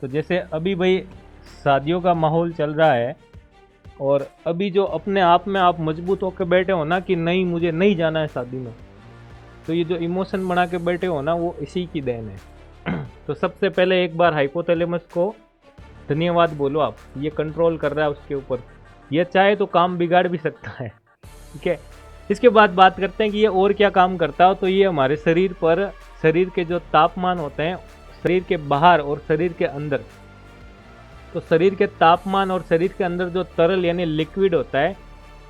तो जैसे अभी भाई शादियों का माहौल चल रहा है और अभी जो अपने आप में आप मजबूत होकर बैठे हो ना कि नहीं मुझे नहीं जाना है शादी में, तो ये जो इमोशन बना के बैठे हो ना वो इसी की देन है। तो सबसे पहले एक बार हाइपोथैलेमस को धन्यवाद बोलो आप, ये कंट्रोल कर रहा है उसके ऊपर। ये चाहे तो काम बिगाड़ भी सकता है, ठीक है। इसके बाद बात करते हैं कि ये और क्या काम करता है। तो ये हमारे शरीर पर, शरीर के जो तापमान होते हैं शरीर के बाहर और शरीर के अंदर, तो शरीर के तापमान और शरीर के अंदर जो तरल यानी लिक्विड होता है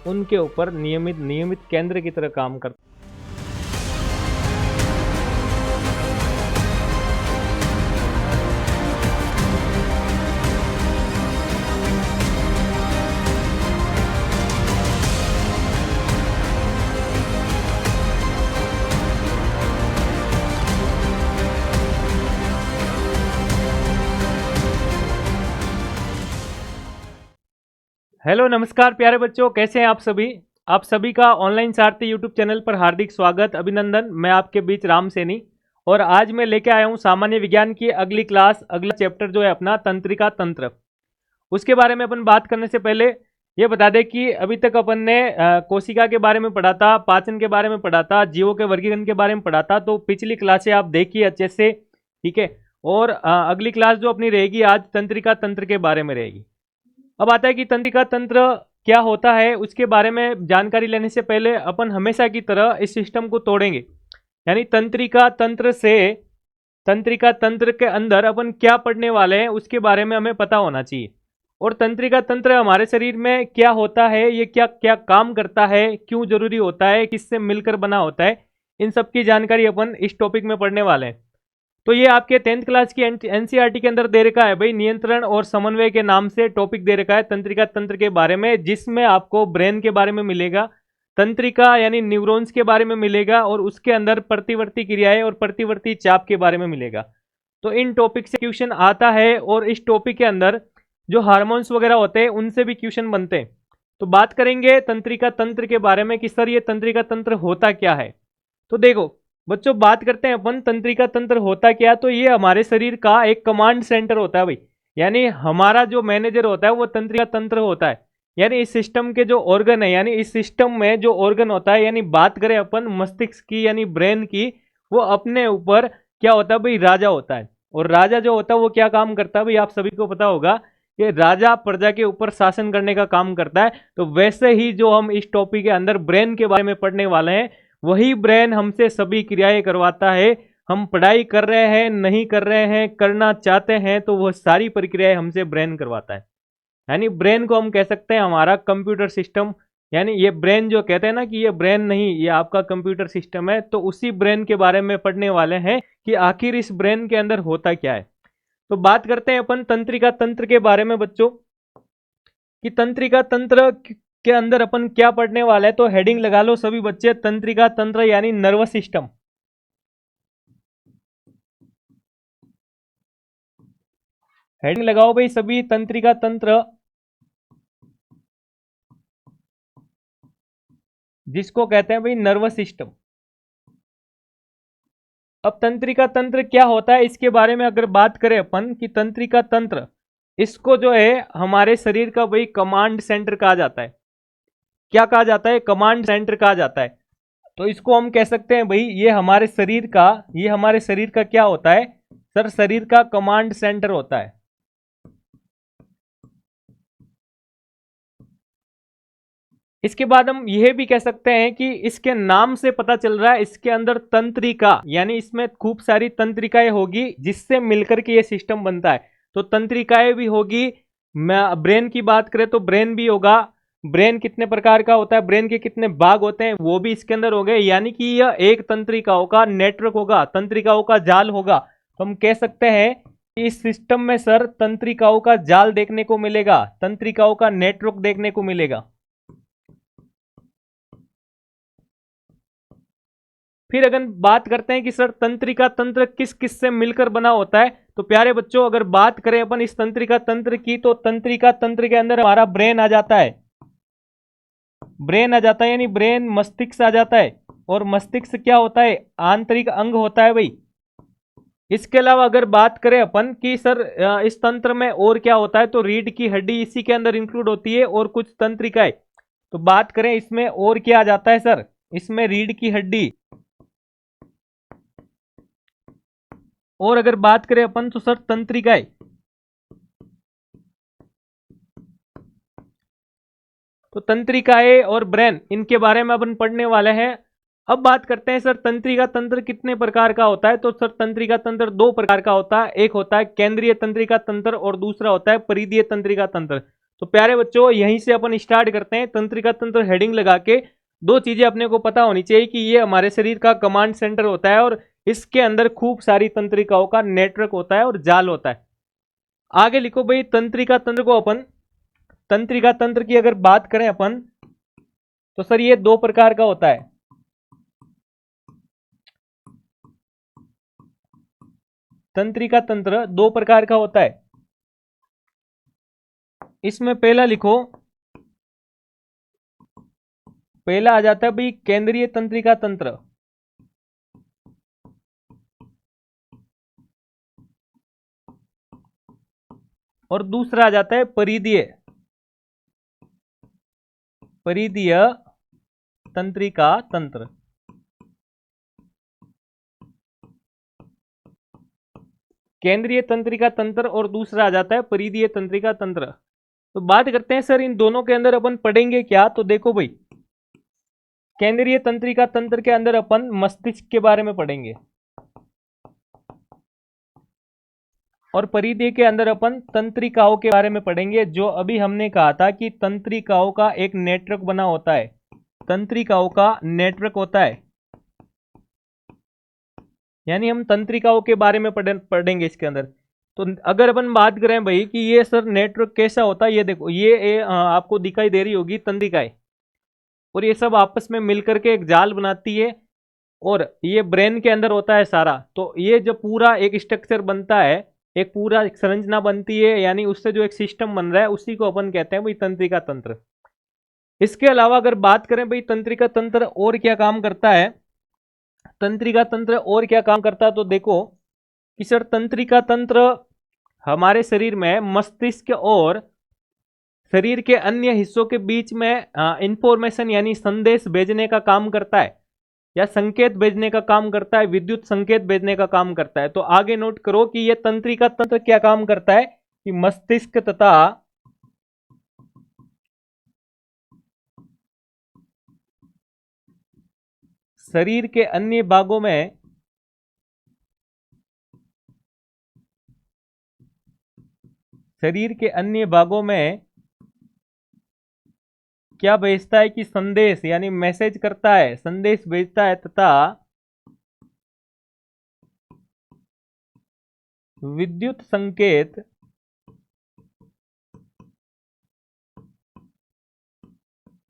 उनके ऊपर नियमित केंद्र की तरह काम करता है। हेलो नमस्कार प्यारे बच्चों, कैसे हैं आप सभी। आप सभी का ऑनलाइन सारथी यूट्यूब चैनल पर हार्दिक स्वागत, अभिनंदन। मैं आपके बीच राम सैनी और आज मैं लेके आया हूं सामान्य विज्ञान की अगली क्लास, अगला चैप्टर जो है अपना तंत्रिका तंत्र। उसके बारे में अपन बात करने से पहले ये बता दें कि अभी तक अपन ने कोशिका के बारे में पढ़ा था, पाचन के बारे में पढ़ा था, जीवों के वर्गीकरण के बारे में पढ़ा था। तो पिछली क्लासें आप देखिए अच्छे से, ठीक है। और अगली क्लास जो अपनी रहेगी आज तंत्रिका तंत्र के बारे में रहेगी। अब आता है कि तंत्रिका तंत्र क्या होता है, उसके बारे में जानकारी लेने से पहले अपन हमेशा की तरह इस सिस्टम को तोड़ेंगे। यानी तंत्रिका तंत्र से, तंत्रिका तंत्र के अंदर अपन क्या पढ़ने वाले हैं उसके बारे में हमें पता होना चाहिए। और तंत्रिका तंत्र हमारे शरीर में क्या होता है, ये क्या क्या काम करता है, क्यों जरूरी होता है, किससे मिलकर बना होता है, इन सब की जानकारी अपन इस टॉपिक में पढ़ने वाले हैं। तो ये आपके 10th क्लास की एनसीईआरटी के अंदर दे रखा है भाई, नियंत्रण और समन्वय के नाम से टॉपिक दे रखा है तंत्रिका तंत्र के बारे में, जिसमें आपको ब्रेन के बारे में मिलेगा, तंत्रिका यानी न्यूरॉन्स के बारे में मिलेगा और उसके अंदर प्रतिवर्ती क्रियाएं और प्रतिवर्ती चाप के बारे में मिलेगा। तो इन टॉपिक से क्वेश्चन आता है और इस टॉपिक के अंदर जो हार्मोन्स वगैरह होते हैं उनसे भी क्वेश्चन बनते हैं। तो बात करेंगे तंत्रिका तंत्र के बारे में कि सर ये तंत्रिका तंत्र होता क्या है। तो देखो बच्चों, बात करते हैं अपन तंत्रिका तंत्र होता क्या। तो ये हमारे शरीर का एक कमांड सेंटर होता है भाई, यानी हमारा जो मैनेजर होता है वो तंत्रिका तंत्र होता है। यानी इस सिस्टम के जो ऑर्गन है, यानी इस सिस्टम में जो ऑर्गन होता है, यानी बात करें अपन मस्तिष्क की यानी ब्रेन की, वो अपने ऊपर क्या होता है भाई, राजा होता है। और राजा जो होता है वो क्या काम करता है भाई, आप सभी को पता होगा कि राजा प्रजा के ऊपर शासन करने का काम करता है। तो वैसे ही जो हम इस टॉपिक के अंदर ब्रेन के बारे में पढ़ने वाले हैं, वही ब्रेन हमसे सभी क्रियाएं करवाता है। हम पढ़ाई कर रहे हैं, नहीं कर रहे हैं, करना चाहते हैं, तो वह सारी प्रक्रियाएं हमसे ब्रेन करवाता है। यानी ब्रेन को हम कह सकते हैं हमारा कंप्यूटर सिस्टम। यानी ये ब्रेन जो कहते हैं ना कि ये ब्रेन नहीं, ये आपका कंप्यूटर सिस्टम है। तो उसी ब्रेन के बारे में पढ़ने वाले हैं कि आखिर इस ब्रेन के अंदर होता क्या है। तो बात करते हैं अपन तंत्रिका तंत्र के बारे में बच्चों, कि तंत्रिका तंत्र के अंदर अपन क्या पढ़ने वाले हैं। तो हेडिंग लगा लो सभी बच्चे, तंत्रिका तंत्र यानी नर्वस सिस्टम। हेडिंग लगाओ भाई सभी, तंत्रिका तंत्र, जिसको कहते हैं भाई नर्वस सिस्टम। अब तंत्रिका तंत्र क्या होता है इसके बारे में अगर बात करें अपन, कि तंत्रिका तंत्र, इसको जो है हमारे शरीर का भाई कमांड सेंटर कहा जाता है। क्या कहा जाता है, कमांड सेंटर कहा जाता है। तो इसको हम कह सकते हैं भाई ये हमारे शरीर का, ये हमारे शरीर का क्या होता है सर, शरीर का कमांड सेंटर होता है। इसके बाद हम यह भी कह सकते हैं कि इसके नाम से पता चल रहा है इसके अंदर तंत्रिका, यानी इसमें खूब सारी तंत्रिकाएं होगी जिससे मिलकर के ये सिस्टम बनता है। तो तंत्रिकाएं भी होगी। ब्रेन की बात करें तो ब्रेन भी होगा। ब्रेन कितने प्रकार का होता है, ब्रेन के कितने भाग होते हैं, वो भी इसके अंदर हो गए। यानी कि यह एक तंत्रिकाओं का नेटवर्क होगा, तंत्रिकाओं का जाल होगा। तो हम कह सकते हैं कि इस सिस्टम में सर तंत्रिकाओं का जाल देखने को मिलेगा, तंत्रिकाओं का नेटवर्क देखने को मिलेगा। फिर अगर बात करते हैं कि सर तंत्रिका तंत्र किस किस से मिलकर बना होता है, तो प्यारे बच्चों अगर बात करें अपन इस तंत्रिका तंत्र की, तो तंत्रिका तंत्र के अंदर हमारा ब्रेन आ जाता है। ब्रेन आ जाता है यानी ब्रेन, मस्तिष्क आ जाता है। और मस्तिष्क क्या होता है, आंतरिक अंग होता है भाई। इसके अलावा अगर बात करें अपन कि सर इस तंत्र में और क्या होता है, तो रीढ़ की हड्डी इसी के अंदर इंक्लूड होती है और कुछ तंत्रिकाएं। तो बात करें इसमें और क्या आ जाता है सर, इसमें रीढ़ की हड्डी, और अगर बात करें अपन तो सर तंत्रिकाएं। तो तंत्रिकाएं और ब्रेन, इनके बारे में अपन पढ़ने वाले हैं। अब बात करते हैं सर तंत्रिका तंत्र कितने प्रकार का होता है। तो सर तंत्रिका तंत्र दो प्रकार का होता है, एक होता है केंद्रीय तंत्रिका तंत्र और दूसरा होता है परिधीय तंत्रिका तंत्र। तो प्यारे बच्चों यहीं से अपन स्टार्ट करते हैं। तंत्रिका तंत्र हेडिंग लगा के दो चीजें अपने को पता होनी चाहिए कि ये हमारे शरीर का कमांड सेंटर होता है और इसके अंदर खूब सारी तंत्रिकाओं का नेटवर्क होता है और जाल होता है। आगे लिखो भाई, तंत्रिका तंत्र को अपन, तंत्रिका तंत्र की अगर बात करें अपन तो सर ये दो प्रकार का होता है। तंत्रिका तंत्र दो प्रकार का होता है। इसमें पहला लिखो, पहला आ जाता है भाई केंद्रीय तंत्रिका तंत्र, और दूसरा आ जाता है परिधीय, परिधीय तंत्रिका तंत्र। केंद्रीय तंत्रिका तंत्र और दूसरा आ जाता है परिधीय तंत्रिका तंत्र। तो बात करते हैं सर इन दोनों के अंदर अपन पढ़ेंगे क्या। तो देखो भाई, केंद्रीय तंत्रिका तंत्र के अंदर अपन मस्तिष्क के बारे में पढ़ेंगे और परिधीय के अंदर अपन तंत्रिकाओं के बारे में पढ़ेंगे। जो अभी हमने कहा था कि तंत्रिकाओं का एक नेटवर्क बना होता है, तंत्रिकाओं का नेटवर्क होता है, यानी हम तंत्रिकाओं के बारे में पढ़ेंगे इसके अंदर। तो अगर अपन बात करें भाई कि ये सर नेटवर्क कैसा होता है, ये देखो ये आपको दिखाई दे रही होगी तंत्रिकाएं, और ये सब आपस में मिलकर के एक जाल बनाती है और ये ब्रेन के अंदर होता है सारा। तो ये जो पूरा एक स्ट्रक्चर बनता है, एक पूरा एक संरचना बनती है, यानी उससे जो एक सिस्टम बन रहा है उसी को अपन कहते हैं भाई तंत्रिका तंत्र। इसके अलावा अगर बात करें भाई तंत्रिका तंत्र और क्या काम करता है, तंत्रिका तंत्र और क्या काम करता है, तो देखो कि सर तंत्रिका तंत्र हमारे शरीर में मस्तिष्क और शरीर के अन्य हिस्सों के बीच में इंफॉर्मेशन यानी संदेश भेजने का काम करता है, या संकेत भेजने का काम करता है, विद्युत संकेत भेजने का काम करता है। तो आगे नोट करो कि यह तंत्रिका तंत्र क्या काम करता है कि मस्तिष्क तथा शरीर के अन्य भागों में क्या भेजता है कि संदेश यानी मैसेज करता है, संदेश भेजता है तथा विद्युत संकेत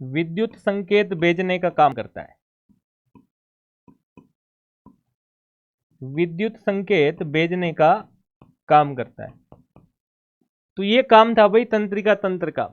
भेजने का काम करता है, विद्युत संकेत भेजने का काम करता है। तो ये काम था भाई तंत्रिका तंत्र का।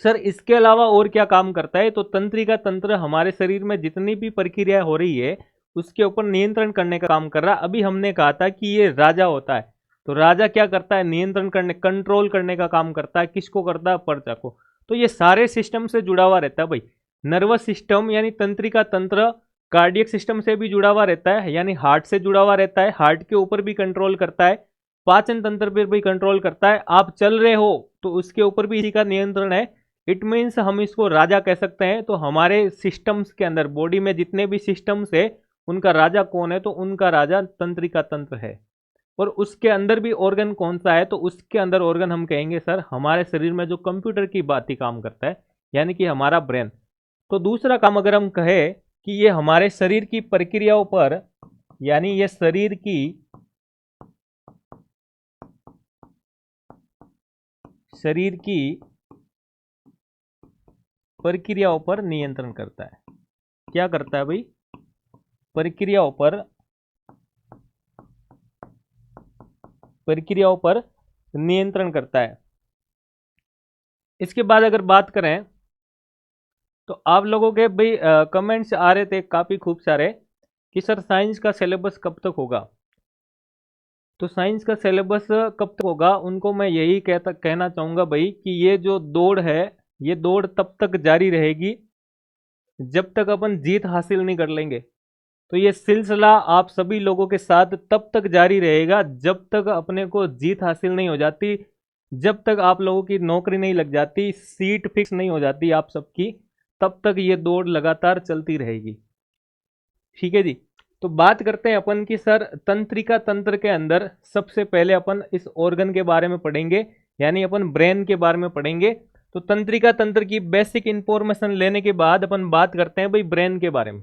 सर इसके अलावा और क्या काम करता है, तो तंत्रिका तंत्र हमारे शरीर में जितनी भी प्रक्रिया हो रही है उसके ऊपर नियंत्रण करने का काम कर रहा है। अभी हमने कहा था कि ये राजा होता है, तो राजा क्या करता है, नियंत्रण करने, कंट्रोल करने का काम करता है। किसको करता है, प्रजा को। तो ये सारे सिस्टम से जुड़ा हुआ रहता है भाई। नर्वस सिस्टम यानी तंत्रिका तंत्र कार्डियक सिस्टम से भी जुड़ा हुआ रहता है, यानी हार्ट से जुड़ा हुआ रहता है, हार्ट के ऊपर भी कंट्रोल करता है, पाचन तंत्र पर भी कंट्रोल करता है। आप चल रहे हो तो उसके ऊपर भी इसी का नियंत्रण है। इट मीन्स हम इसको राजा कह सकते हैं। तो हमारे सिस्टम्स के अंदर, बॉडी में जितने भी सिस्टम्स है उनका राजा कौन है, तो उनका राजा तंत्रिका तंत्र है। और उसके अंदर भी ऑर्गन कौन सा है, तो उसके अंदर ऑर्गन हम कहेंगे सर हमारे शरीर में जो कंप्यूटर की बात ही काम करता है, यानी कि हमारा ब्रेन। तो दूसरा काम अगर हम कहें कि ये हमारे शरीर की प्रक्रियाओं पर, यानी ये शरीर की प्रक्रियाओं पर नियंत्रण करता है। क्या करता है भाई, प्रक्रियाओं पर नियंत्रण करता है। इसके बाद अगर बात करें तो आप लोगों के भाई कमेंट्स आ रहे थे काफ़ी खूब सारे कि सर साइंस का सिलेबस कब तक होगा। तो साइंस का सिलेबस कब तक होगा, उनको मैं यही कहना चाहूँगा भाई कि ये जो दौड़ है, ये दौड़ तब तक जारी रहेगी जब तक अपन जीत हासिल नहीं कर लेंगे। तो ये सिलसिला आप सभी लोगों के साथ तब तक जारी रहेगा जब तक अपने को जीत हासिल नहीं हो जाती, जब तक आप लोगों की नौकरी नहीं लग जाती, सीट फिक्स नहीं हो जाती आप सबकी, तब तक ये दौड़ लगातार चलती रहेगी। ठीक है जी। तो बात करते हैं अपन की सर तंत्रिका तंत्र के अंदर सबसे पहले अपन इस ऑर्गन के बारे में पढ़ेंगे, यानी अपन ब्रेन के बारे में पढ़ेंगे। तो तंत्रिका तंत्र की बेसिक इंफॉर्मेशन लेने के बाद अपन बात करते हैं भाई ब्रेन के बारे में।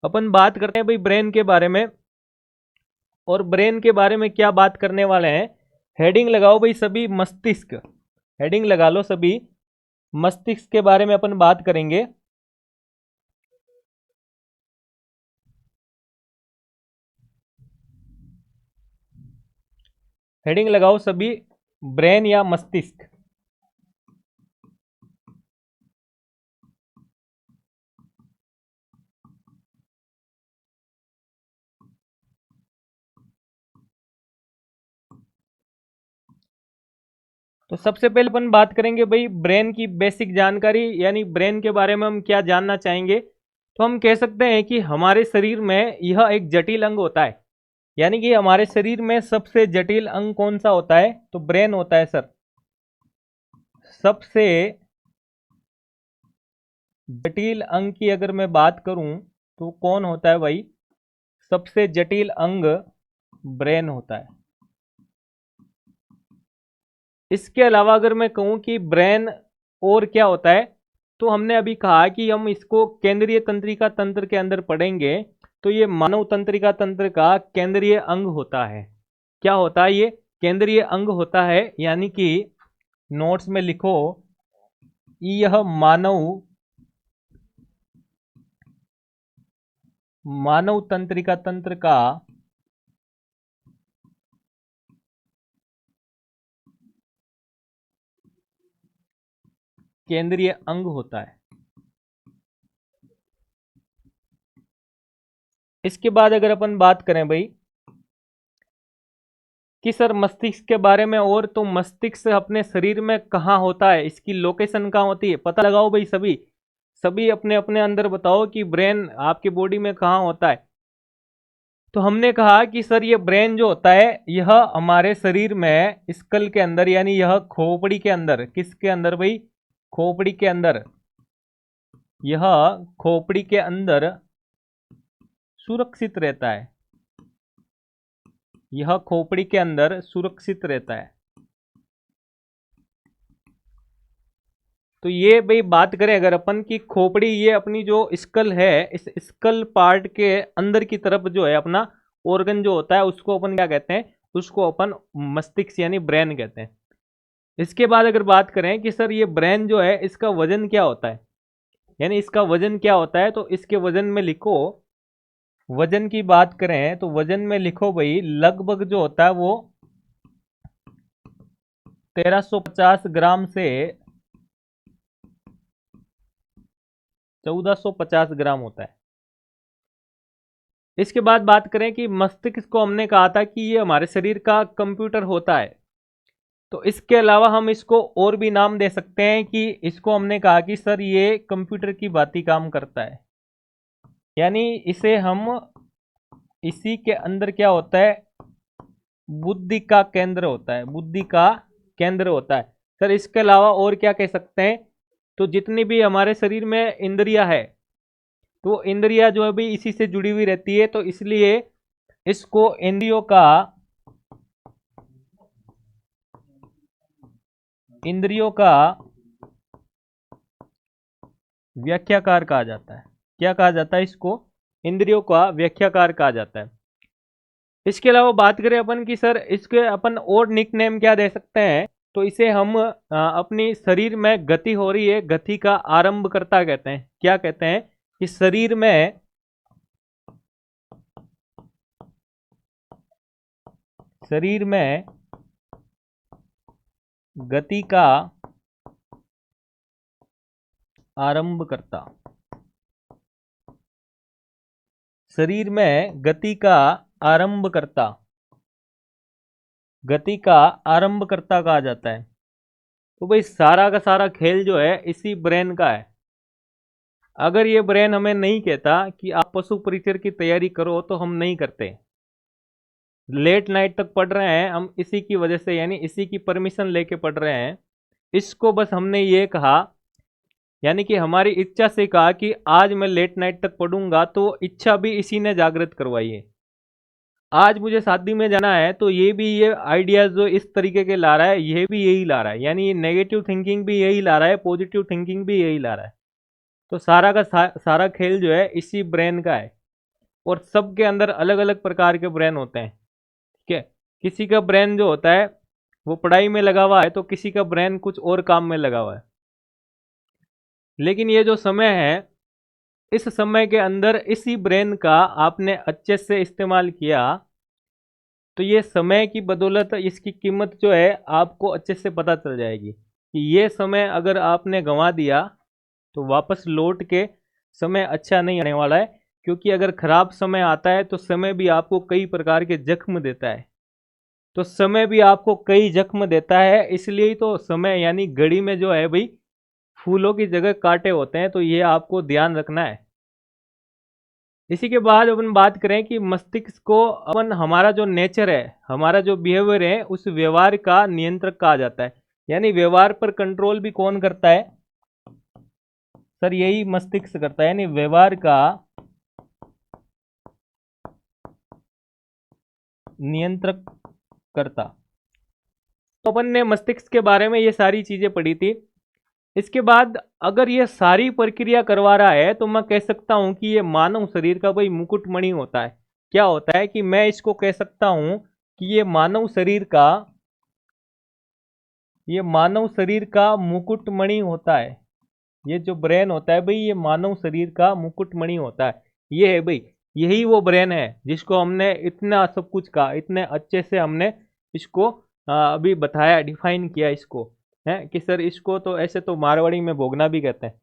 अपन बात करते हैं भाई ब्रेन के बारे में, और ब्रेन के बारे में क्या बात करने वाले हैं। हेडिंग लगाओ भाई सभी, मस्तिष्क। हेडिंग लगा लो सभी, मस्तिष्क के बारे में अपन बात करेंगे। हेडिंग लगाओ सभी, ब्रेन या मस्तिष्क। तो सबसे पहले अपन बात करेंगे भाई ब्रेन की बेसिक जानकारी, यानी ब्रेन के बारे में हम क्या जानना चाहेंगे। तो हम कह सकते हैं कि हमारे शरीर में यह एक जटिल अंग होता है, यानी कि हमारे शरीर में सबसे जटिल अंग कौन सा होता है, तो ब्रेन होता है सर। सबसे जटिल अंग की अगर मैं बात करूं तो कौन होता है भाई, सबसे जटिल अंग ब्रेन होता है। इसके अलावा अगर मैं कहूं कि ब्रेन और क्या होता है, तो हमने अभी कहा कि हम इसको केंद्रीय तंत्रिका तंत्र के अंदर पढ़ेंगे। तो ये मानव तंत्रिका तंत्र का केंद्रीय अंग होता है। क्या होता है ये, केंद्रीय अंग होता है, यानी कि नोट्स में लिखो, यह मानव तंत्रिका तंत्र का केंद्रीय अंग होता है। इसके बाद अगर अपन बात करें भाई कि सर मस्तिष्क के बारे में, और तो मस्तिष्क अपने शरीर में कहाँ होता है, इसकी लोकेशन कहाँ होती है, पता लगाओ भाई सभी। सभी अपने अपने अंदर बताओ कि ब्रेन आपकी बॉडी में कहाँ होता है। तो हमने कहा कि सर ये ब्रेन जो होता है यह हमारे शरीर में स्कल के अंदर, यानी यह खोपड़ी के अंदर, किसके अंदर भाई, खोपड़ी के अंदर, यह खोपड़ी के अंदर सुरक्षित रहता है। यह खोपड़ी के अंदर सुरक्षित रहता है। तो ये भाई बात करें अगर अपन की खोपड़ी, ये अपनी जो स्कल है, इस स्कल पार्ट के अंदर की तरफ जो है अपना ऑर्गन जो होता है, उसको अपन क्या कहते हैं, उसको अपन मस्तिष्क यानी ब्रेन कहते हैं। इसके बाद अगर बात करें कि सर ये ब्रेन जो है इसका वजन क्या होता है, यानी इसका वजन क्या होता है, तो इसके वजन में लिखो, वजन की बात करें तो वजन में लिखो भाई लगभग जो होता है वो 1350 ग्राम से 1450 ग्राम होता है। इसके बाद बात करें कि मस्तिष्क को हमने कहा था कि ये हमारे शरीर का कंप्यूटर होता है। तो इसके अलावा हम इसको और भी नाम दे सकते हैं कि इसको हमने कहा कि सर ये कंप्यूटर की भांति काम करता है, यानी इसे हम, इसी के अंदर क्या होता है, बुद्धि का केंद्र होता है, बुद्धि का केंद्र होता है। सर इसके अलावा और क्या कह सकते हैं, तो जितनी भी हमारे शरीर में इंद्रियां है, तो इंद्रियां जो है भी इसी से जुड़ी हुई रहती है, तो इसलिए इसको इंद्रियों का व्याख्याकार कहा जाता है। क्या कहा जाता है इसको, इंद्रियों का व्याख्याकार कहा जाता है। इसके अलावा बात करें अपन की सर इसके अपन और निक नेम क्या दे सकते हैं, तो इसे हम अपनी शरीर में गति हो रही है, गति का आरंभकर्ता कहते हैं। क्या कहते हैं कि शरीर में गति का आरंभकर्ता, शरीर में गति का आरंभकर्ता। गति का आरंभकर्ता कहा जाता है। तो भाई सारा का सारा खेल जो है इसी ब्रेन का है। अगर ये ब्रेन हमें नहीं कहता कि आप पशु परीक्षण की तैयारी करो तो हम नहीं करते। लेट नाइट तक पढ़ रहे हैं हम इसी की वजह से, यानी इसी की परमिशन लेके पढ़ रहे हैं। इसको बस हमने ये कहा, यानी कि हमारी इच्छा से कहा कि आज मैं लेट नाइट तक पढ़ूंगा, तो इच्छा भी इसी ने जागृत करवाई है। आज मुझे शादी में जाना है तो ये भी, ये आइडियाज जो इस तरीके के ला रहा है ये भी यही ला रहा है, यानी नेगेटिव थिंकिंग भी यही ला रहा है, पॉजिटिव थिंकिंग भी यही ला रहा है। तो सारा का सारा खेल जो है इसी ब्रेन का है। और सबके अंदर अलग अलग प्रकार के ब्रेन होते हैं, ठीक है। किसी का ब्रेन जो होता है वो पढ़ाई में लगा हुआ है, तो किसी का ब्रेन कुछ और काम में लगा हुआ है। लेकिन ये जो समय है, इस समय के अंदर इसी ब्रेन का आपने अच्छे से इस्तेमाल किया तो ये समय की बदौलत इसकी कीमत जो है आपको अच्छे से पता चल जाएगी कि ये समय अगर आपने गंवा दिया तो वापस लौट के समय अच्छा नहीं आने वाला है। क्योंकि अगर खराब समय आता है तो समय भी आपको कई प्रकार के जख्म देता है। तो समय भी आपको कई जख्म देता है, इसलिए ही तो समय यानी घड़ी में जो है भाई फूलों की जगह कांटे होते हैं, तो ये आपको ध्यान रखना है। इसी के बाद अपन बात करें कि मस्तिष्क को अपन, हमारा जो नेचर है, हमारा जो बिहेवियर है, उस व्यवहार का नियंत्रक कहा जाता है। यानी व्यवहार पर कंट्रोल भी कौन करता है सर? यही मस्तिष्क करता है, यानी व्यवहार का नियंत्रक करता। तो अपन ने मस्तिष्क के बारे में ये सारी चीजें पढ़ी थी। इसके बाद अगर ये सारी प्रक्रिया करवा रहा है तो मैं कह सकता हूं कि ये मानव शरीर का भाई मुकुटमणि होता है। क्या होता है कि मैं इसको कह सकता हूं कि ये मानव शरीर का, ये मानव शरीर का मुकुटमणि होता है। ये जो ब्रेन होता है भाई, ये मानव शरीर का मुकुटमणि होता है। ये है भाई, यही वो ब्रेन है जिसको हमने इतना सब कुछ कहा, इतने अच्छे से हमने इसको अभी बताया, डिफाइन किया इसको, है कि सर इसको तो ऐसे तो मारवाड़ी में भोगना भी कहते हैं।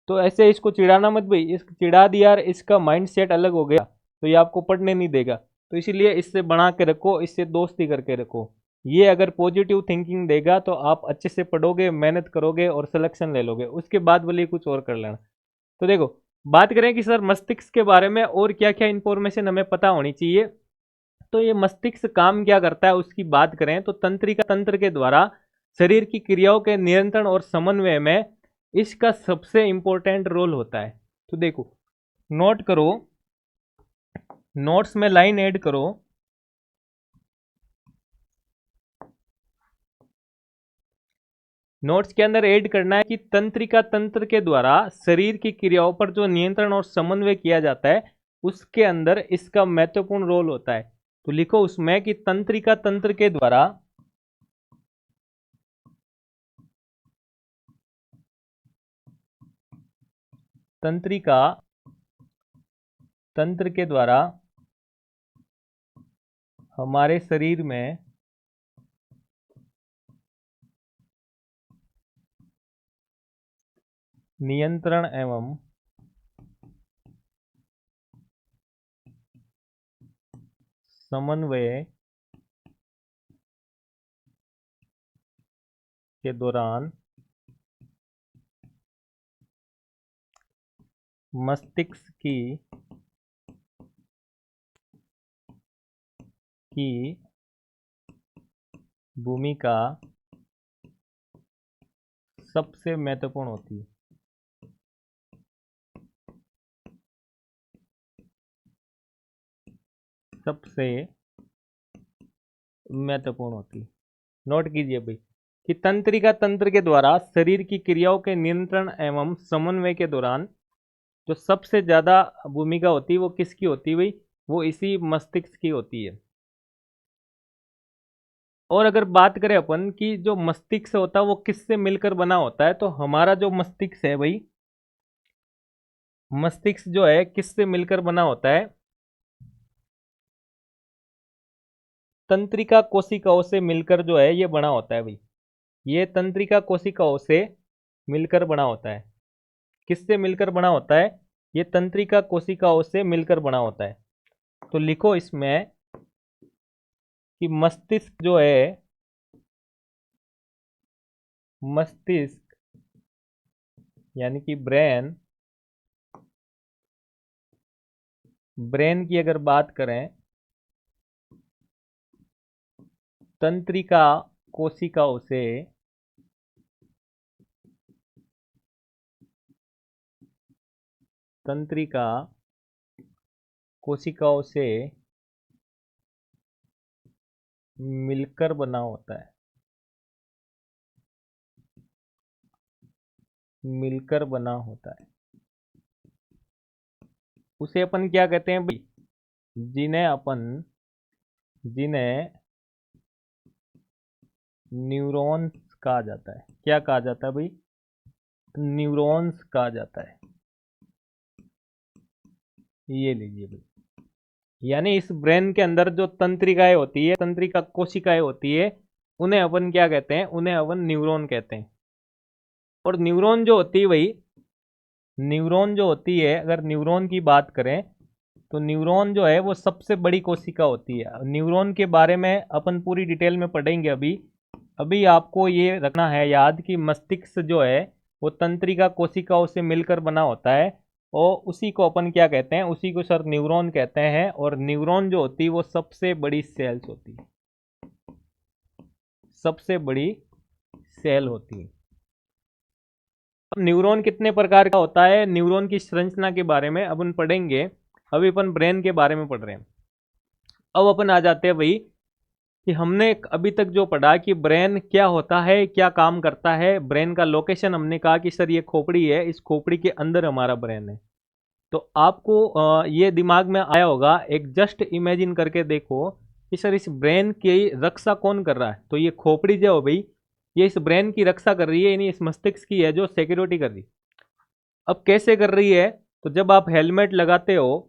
तो ऐसे इसको चिढ़ाना मत भाई, इस चिढ़ा दिया यार, इसका माइंड सेट अलग हो गया तो ये आपको पढ़ने नहीं देगा। तो इसीलिए इससे बना के रखो, इससे दोस्ती करके रखो। ये अगर पॉजिटिव थिंकिंग देगा तो आप अच्छे से पढ़ोगे, मेहनत करोगे और सिलेक्शन ले लोगे, उसके बाद बोलिए कुछ और कर लेना। तो देखो, बात करें कि सर मस्तिष्क के बारे में और क्या क्या इंफॉर्मेशन हमें पता होनी चाहिए। तो ये मस्तिष्क काम क्या करता है उसकी बात करें तो तंत्रिका तंत्र के द्वारा शरीर की क्रियाओं के नियंत्रण और समन्वय में इसका सबसे इंपॉर्टेंट रोल होता है। तो देखो, नोट करो, नोट्स में लाइन ऐड करो। नोट्स के अंदर ऐड करना है कि तंत्रिका तंत्र के द्वारा शरीर की क्रियाओं पर जो नियंत्रण और समन्वय किया जाता है उसके अंदर इसका महत्वपूर्ण रोल होता है। तो लिखो उसमें कि तंत्रिका तंत्र के द्वारा, तंत्रिका तंत्र के द्वारा हमारे शरीर में नियंत्रण एवं समन्वय के दौरान मस्तिष्क की भूमिका सबसे महत्वपूर्ण होती है। सबसे महत्वपूर्ण होती है। नोट कीजिए भाई कि तंत्रिका तंत्र के द्वारा शरीर की क्रियाओं के नियंत्रण एवं समन्वय के दौरान जो सबसे ज्यादा भूमिका होती है वो किसकी होती है भाई? वो इसी मस्तिष्क की होती है। और अगर बात करें अपन कि जो मस्तिष्क होता है वो किससे मिलकर बना होता है, तो हमारा जो मस्तिष्क है भाई, मस्तिष्क जो है किससे मिलकर बना होता है? तंत्रिका कोशिकाओं से मिलकर जो है ये बना होता है भाई। ये तंत्रिका कोशिकाओं से मिलकर बना होता है। किससे मिलकर बना होता है? ये तंत्रिका कोशिकाओं से मिलकर बना होता है। तो लिखो इसमें कि मस्तिष्क जो है, मस्तिष्क यानी कि ब्रेन, ब्रेन की अगर बात करें, तंत्रिका कोशिकाओं से तंत्रिका कोशिकाओं से मिलकर बना होता है, मिलकर बना होता है। उसे अपन क्या कहते हैं भाई, जिन्हें न्यूरॉन्स कहा जाता है। क्या कहा जाता है भाई, न्यूरॉन्स कहा जाता है। ये लीजिए भाई, यानी इस ब्रेन के अंदर जो तंत्रिकाएं होती है, तंत्रिका कोशिकाएं होती है, उन्हें अपन क्या कहते हैं, उन्हें अपन न्यूरॉन कहते हैं। और न्यूरॉन जो होती है भाई, न्यूरॉन जो होती है, अगर न्यूरॉन की बात करें तो न्यूरॉन जो है वो सबसे बड़ी कोशिका होती है। न्यूरॉन के बारे में अपन पूरी डिटेल में पढ़ेंगे अभी। अभी आपको ये रखना है याद कि मस्तिष्क जो है वो तंत्रिका कोशिकाओं से मिलकर बना होता है, और उसी को अपन क्या कहते हैं, उसी को सर न्यूरॉन कहते हैं। और न्यूरॉन जो होती है वो सबसे बड़ी सेल्स होती है, सबसे बड़ी सेल होती है। अब न्यूरॉन कितने प्रकार का होता है, न्यूरॉन की संरचना के बारे में अपन पढ़ेंगे। अभी अपन ब्रेन के बारे में पढ़ रहे हैं। अब अपन आ जाते हैं भाई कि हमने अभी तक जो पढ़ा कि ब्रेन क्या होता है, क्या काम करता है। ब्रेन का लोकेशन हमने कहा कि सर ये खोपड़ी है, इस खोपड़ी के अंदर हमारा ब्रेन है। तो आपको ये दिमाग में आया होगा, एक जस्ट इमेजिन करके देखो कि सर इस ब्रेन की रक्षा कौन कर रहा है। तो ये खोपड़ी जो है भाई, ये इस ब्रेन की रक्षा कर रही है, यानी इस मस्तिष्क की है जो सिक्योरिटी कर रही है। अब कैसे कर रही है, तो जब आप हेलमेट लगाते हो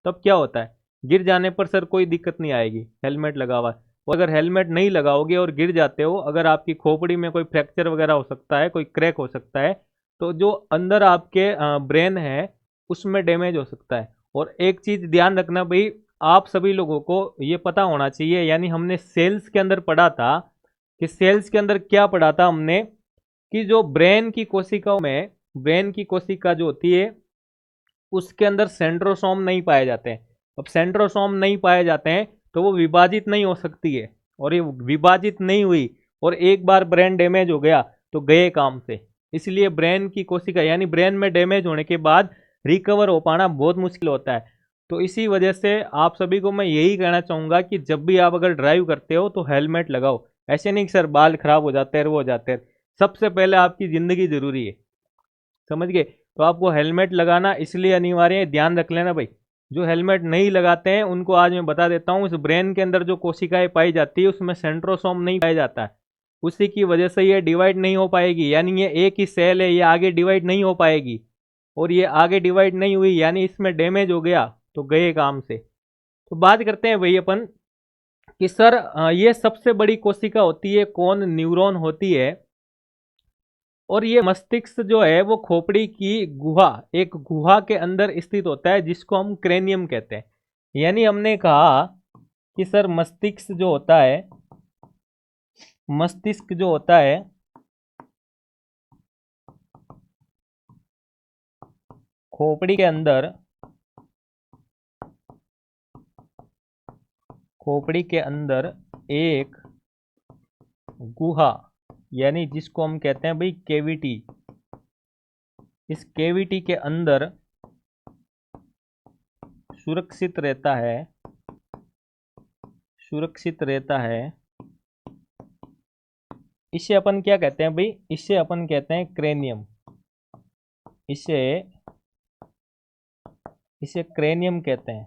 तब क्या होता है, गिर जाने पर सर कोई दिक्कत नहीं आएगी, हेलमेट लगा हुआ है। और अगर हेलमेट नहीं लगाओगे और गिर जाते हो, अगर आपकी खोपड़ी में कोई फ्रैक्चर वगैरह हो सकता है, कोई क्रैक हो सकता है, तो जो अंदर आपके ब्रेन है उसमें डैमेज हो सकता है। और एक चीज ध्यान रखना भाई, आप सभी लोगों को ये पता होना चाहिए, यानी हमने सेल्स के अंदर पढ़ा था कि सेल्स के अंदर क्या पढ़ा था हमने, कि जो ब्रेन की कोशिकाओं में, ब्रेन की कोशिका जो होती है उसके अंदर सेंट्रोसोम नहीं पाए जाते हैं। अब सेंट्रोसोम नहीं पाए जाते हैं तो वो विभाजित नहीं हो सकती है, और ये विभाजित नहीं हुई और एक बार ब्रेन डैमेज हो गया तो गए काम से। इसलिए ब्रेन की कोशिका यानी ब्रेन में डैमेज होने के बाद रिकवर हो पाना बहुत मुश्किल होता है। तो इसी वजह से आप सभी को मैं यही कहना चाहूँगा कि जब भी आप अगर ड्राइव करते हो तो हेलमेट लगाओ। ऐसे नहीं कि सर बाल खराब हो जाते हैं, वो हो जाते हैं। सबसे पहले आपकी ज़िंदगी ज़रूरी है, समझ गए। तो आपको हेलमेट लगाना इसलिए अनिवार्य है, ध्यान रख लेना भाई। जो हेलमेट नहीं लगाते हैं उनको आज मैं बता देता हूँ, इस ब्रेन के अंदर जो कोशिकाएं पाई जाती है उसमें सेंट्रोसोम नहीं पाया जाता है। उसी की वजह से ये डिवाइड नहीं हो पाएगी, यानी ये एक ही सेल है, ये आगे डिवाइड नहीं हो पाएगी। और ये आगे डिवाइड नहीं हुई यानी इसमें डैमेज हो गया तो गए काम से। तो बात करते हैं भाई अपन कि सर ये सबसे बड़ी कोशिका होती है कौन, न्यूरॉन होती है। और ये मस्तिष्क जो है वो खोपड़ी की गुहा, एक गुहा के अंदर स्थित होता है जिसको हम क्रेनियम कहते हैं। यानी हमने कहा कि सर मस्तिष्क जो होता है, मस्तिष्क जो होता है खोपड़ी के अंदर, खोपड़ी के अंदर एक गुहा, यानी जिसको हम कहते हैं भाई केविटी, इस केविटी के अंदर सुरक्षित रहता है, सुरक्षित रहता है। इसे अपन क्या कहते हैं भाई, इसे अपन कहते हैं क्रेनियम। इसे इसे क्रेनियम कहते हैं,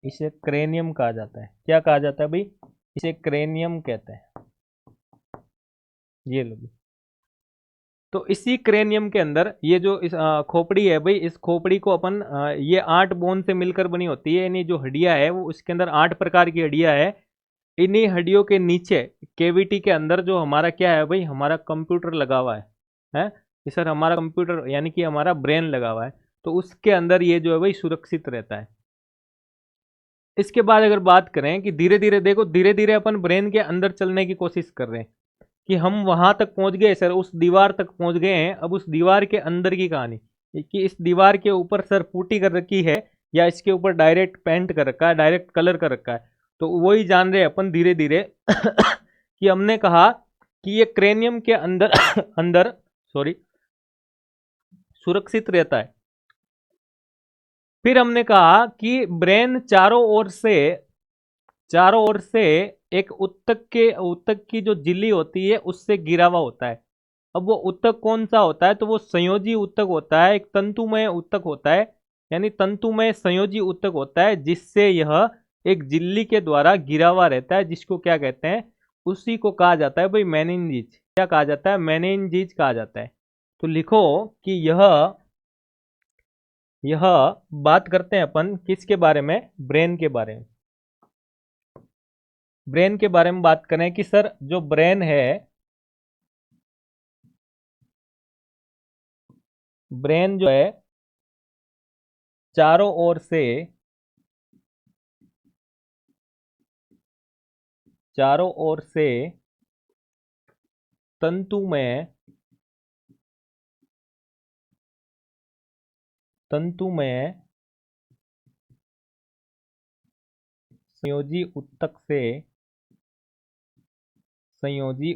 इसे क्रेनियम कहा जाता है। क्या कहा जाता है भाई, इसे क्रेनियम कहते हैं। ये लो। तो इसी क्रेनियम के अंदर ये जो इस खोपड़ी है भाई, इस खोपड़ी को अपन ये 8 बोन से मिलकर बनी होती है, यानी जो हड्डियां है वो उसके अंदर 8 प्रकार की हड्डियां है। इन्हीं हड्डियों के नीचे केविटी के अंदर जो हमारा क्या है भाई, हमारा कंप्यूटर लगा हुआ है कि सर हमारा कंप्यूटर यानी कि हमारा ब्रेन लगा हुआ है। तो उसके अंदर ये जो है भाई सुरक्षित रहता है। इसके बाद अगर बात करें कि धीरे धीरे देखो, धीरे धीरे अपन ब्रेन के अंदर चलने की कोशिश कर रहे हैं कि हम वहां तक पहुंच गए सर, उस दीवार तक पहुंच गए हैं। अब उस दीवार के अंदर की कहानी कि इस दीवार के ऊपर सर पुट्टी कर रखी है या इसके ऊपर डायरेक्ट पेंट कर रखा है, डायरेक्ट कलर कर रखा है, तो वही जान रहे हैं अपन धीरे धीरे कि हमने कहा कि ये क्रेनियम के अंदर अंदर सॉरी सुरक्षित रहता है। फिर हमने कहा कि ब्रेन चारों ओर से एक उत्तक की जो झिल्ली होती है उससे घिरा हुआ होता है। अब वो उत्तक कौन सा होता है, तो वो संयोजी उत्तक होता है, एक तंतुमय उत्तक होता है, यानी तंतुमय संयोजी उत्तक होता है, जिससे यह एक झिल्ली के द्वारा घिरा हुआ रहता है, जिसको क्या कहते हैं, उसी को कहा जाता है भाई मेनिनजीज। क्या कहा जाता है, मेनिनजीज कहा जाता है। तो लिखो कि यह बात करते हैं अपन किसके बारे में, ब्रेन के बारे में। ब्रेन के बारे में बात करें कि सर जो ब्रेन है, ब्रेन जो है चारों ओर से तंतुमय संयोजी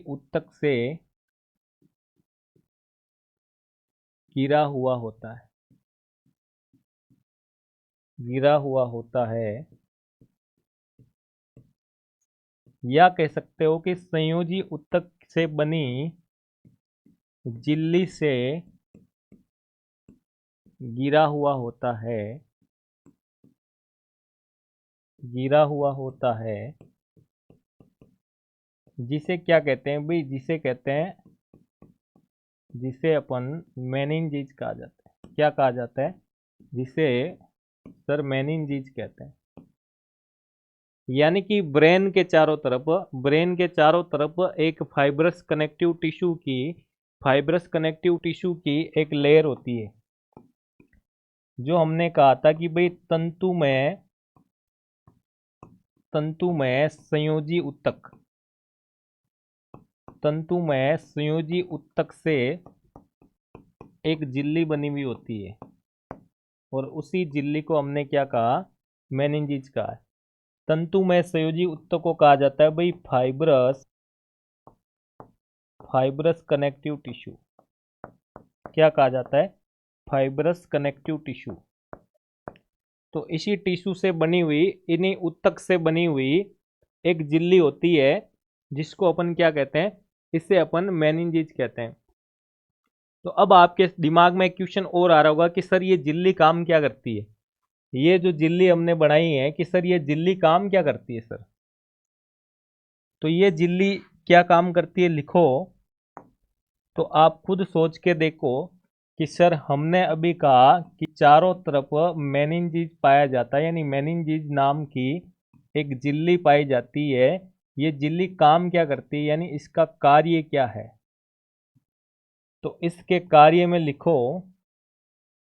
उत्तक से घिरा हुआ होता है, या कह सकते हो कि संयोजी उत्तक से बनी झिल्ली से घिरा हुआ होता है, जिसे क्या कहते हैं भाई, जिसे अपन मेनिनजीज कहा जाता है। क्या कहा जाता है, जिसे सर मेनिनजीज कहते हैं। यानी कि ब्रेन के चारों तरफ एक फाइब्रस कनेक्टिव टिश्यू की एक लेयर होती है, जो हमने कहा था कि भाई तंतुमय संयोजी उत्तक से एक झिल्ली बनी हुई होती है, और उसी झिल्ली को हमने क्या कहा, मेनिनजीज कहा है। तंतुमय संयोजी उत्तक को कहा जाता है भाई फाइब्रस कनेक्टिव टिश्यू। क्या कहा जाता है, फाइब्रस कनेक्टिव टिश्यू। तो इसी टिश्यू से बनी हुई, इन्हीं उत्तक से बनी हुई एक झिल्ली होती है, जिसको अपन क्या कहते हैं, इसे अपन मेनिनजीज कहते हैं। तो अब आपके दिमाग में एक क्वेश्चन और आ रहा होगा कि सर ये झिल्ली काम क्या करती है, ये जो झिल्ली हमने बनाई है कि सर ये झिल्ली काम क्या करती है सर। तो ये झिल्ली क्या काम करती है लिखो, तो आप खुद सोच के देखो कि सर हमने अभी कहा कि चारों तरफ मेनिनजीज पाया जाता है, यानी मेनिनजीज नाम की एक झिल्ली पाई जाती है। ये झिल्ली काम क्या करती है, यानी इसका कार्य क्या है। तो इसके कार्य में लिखो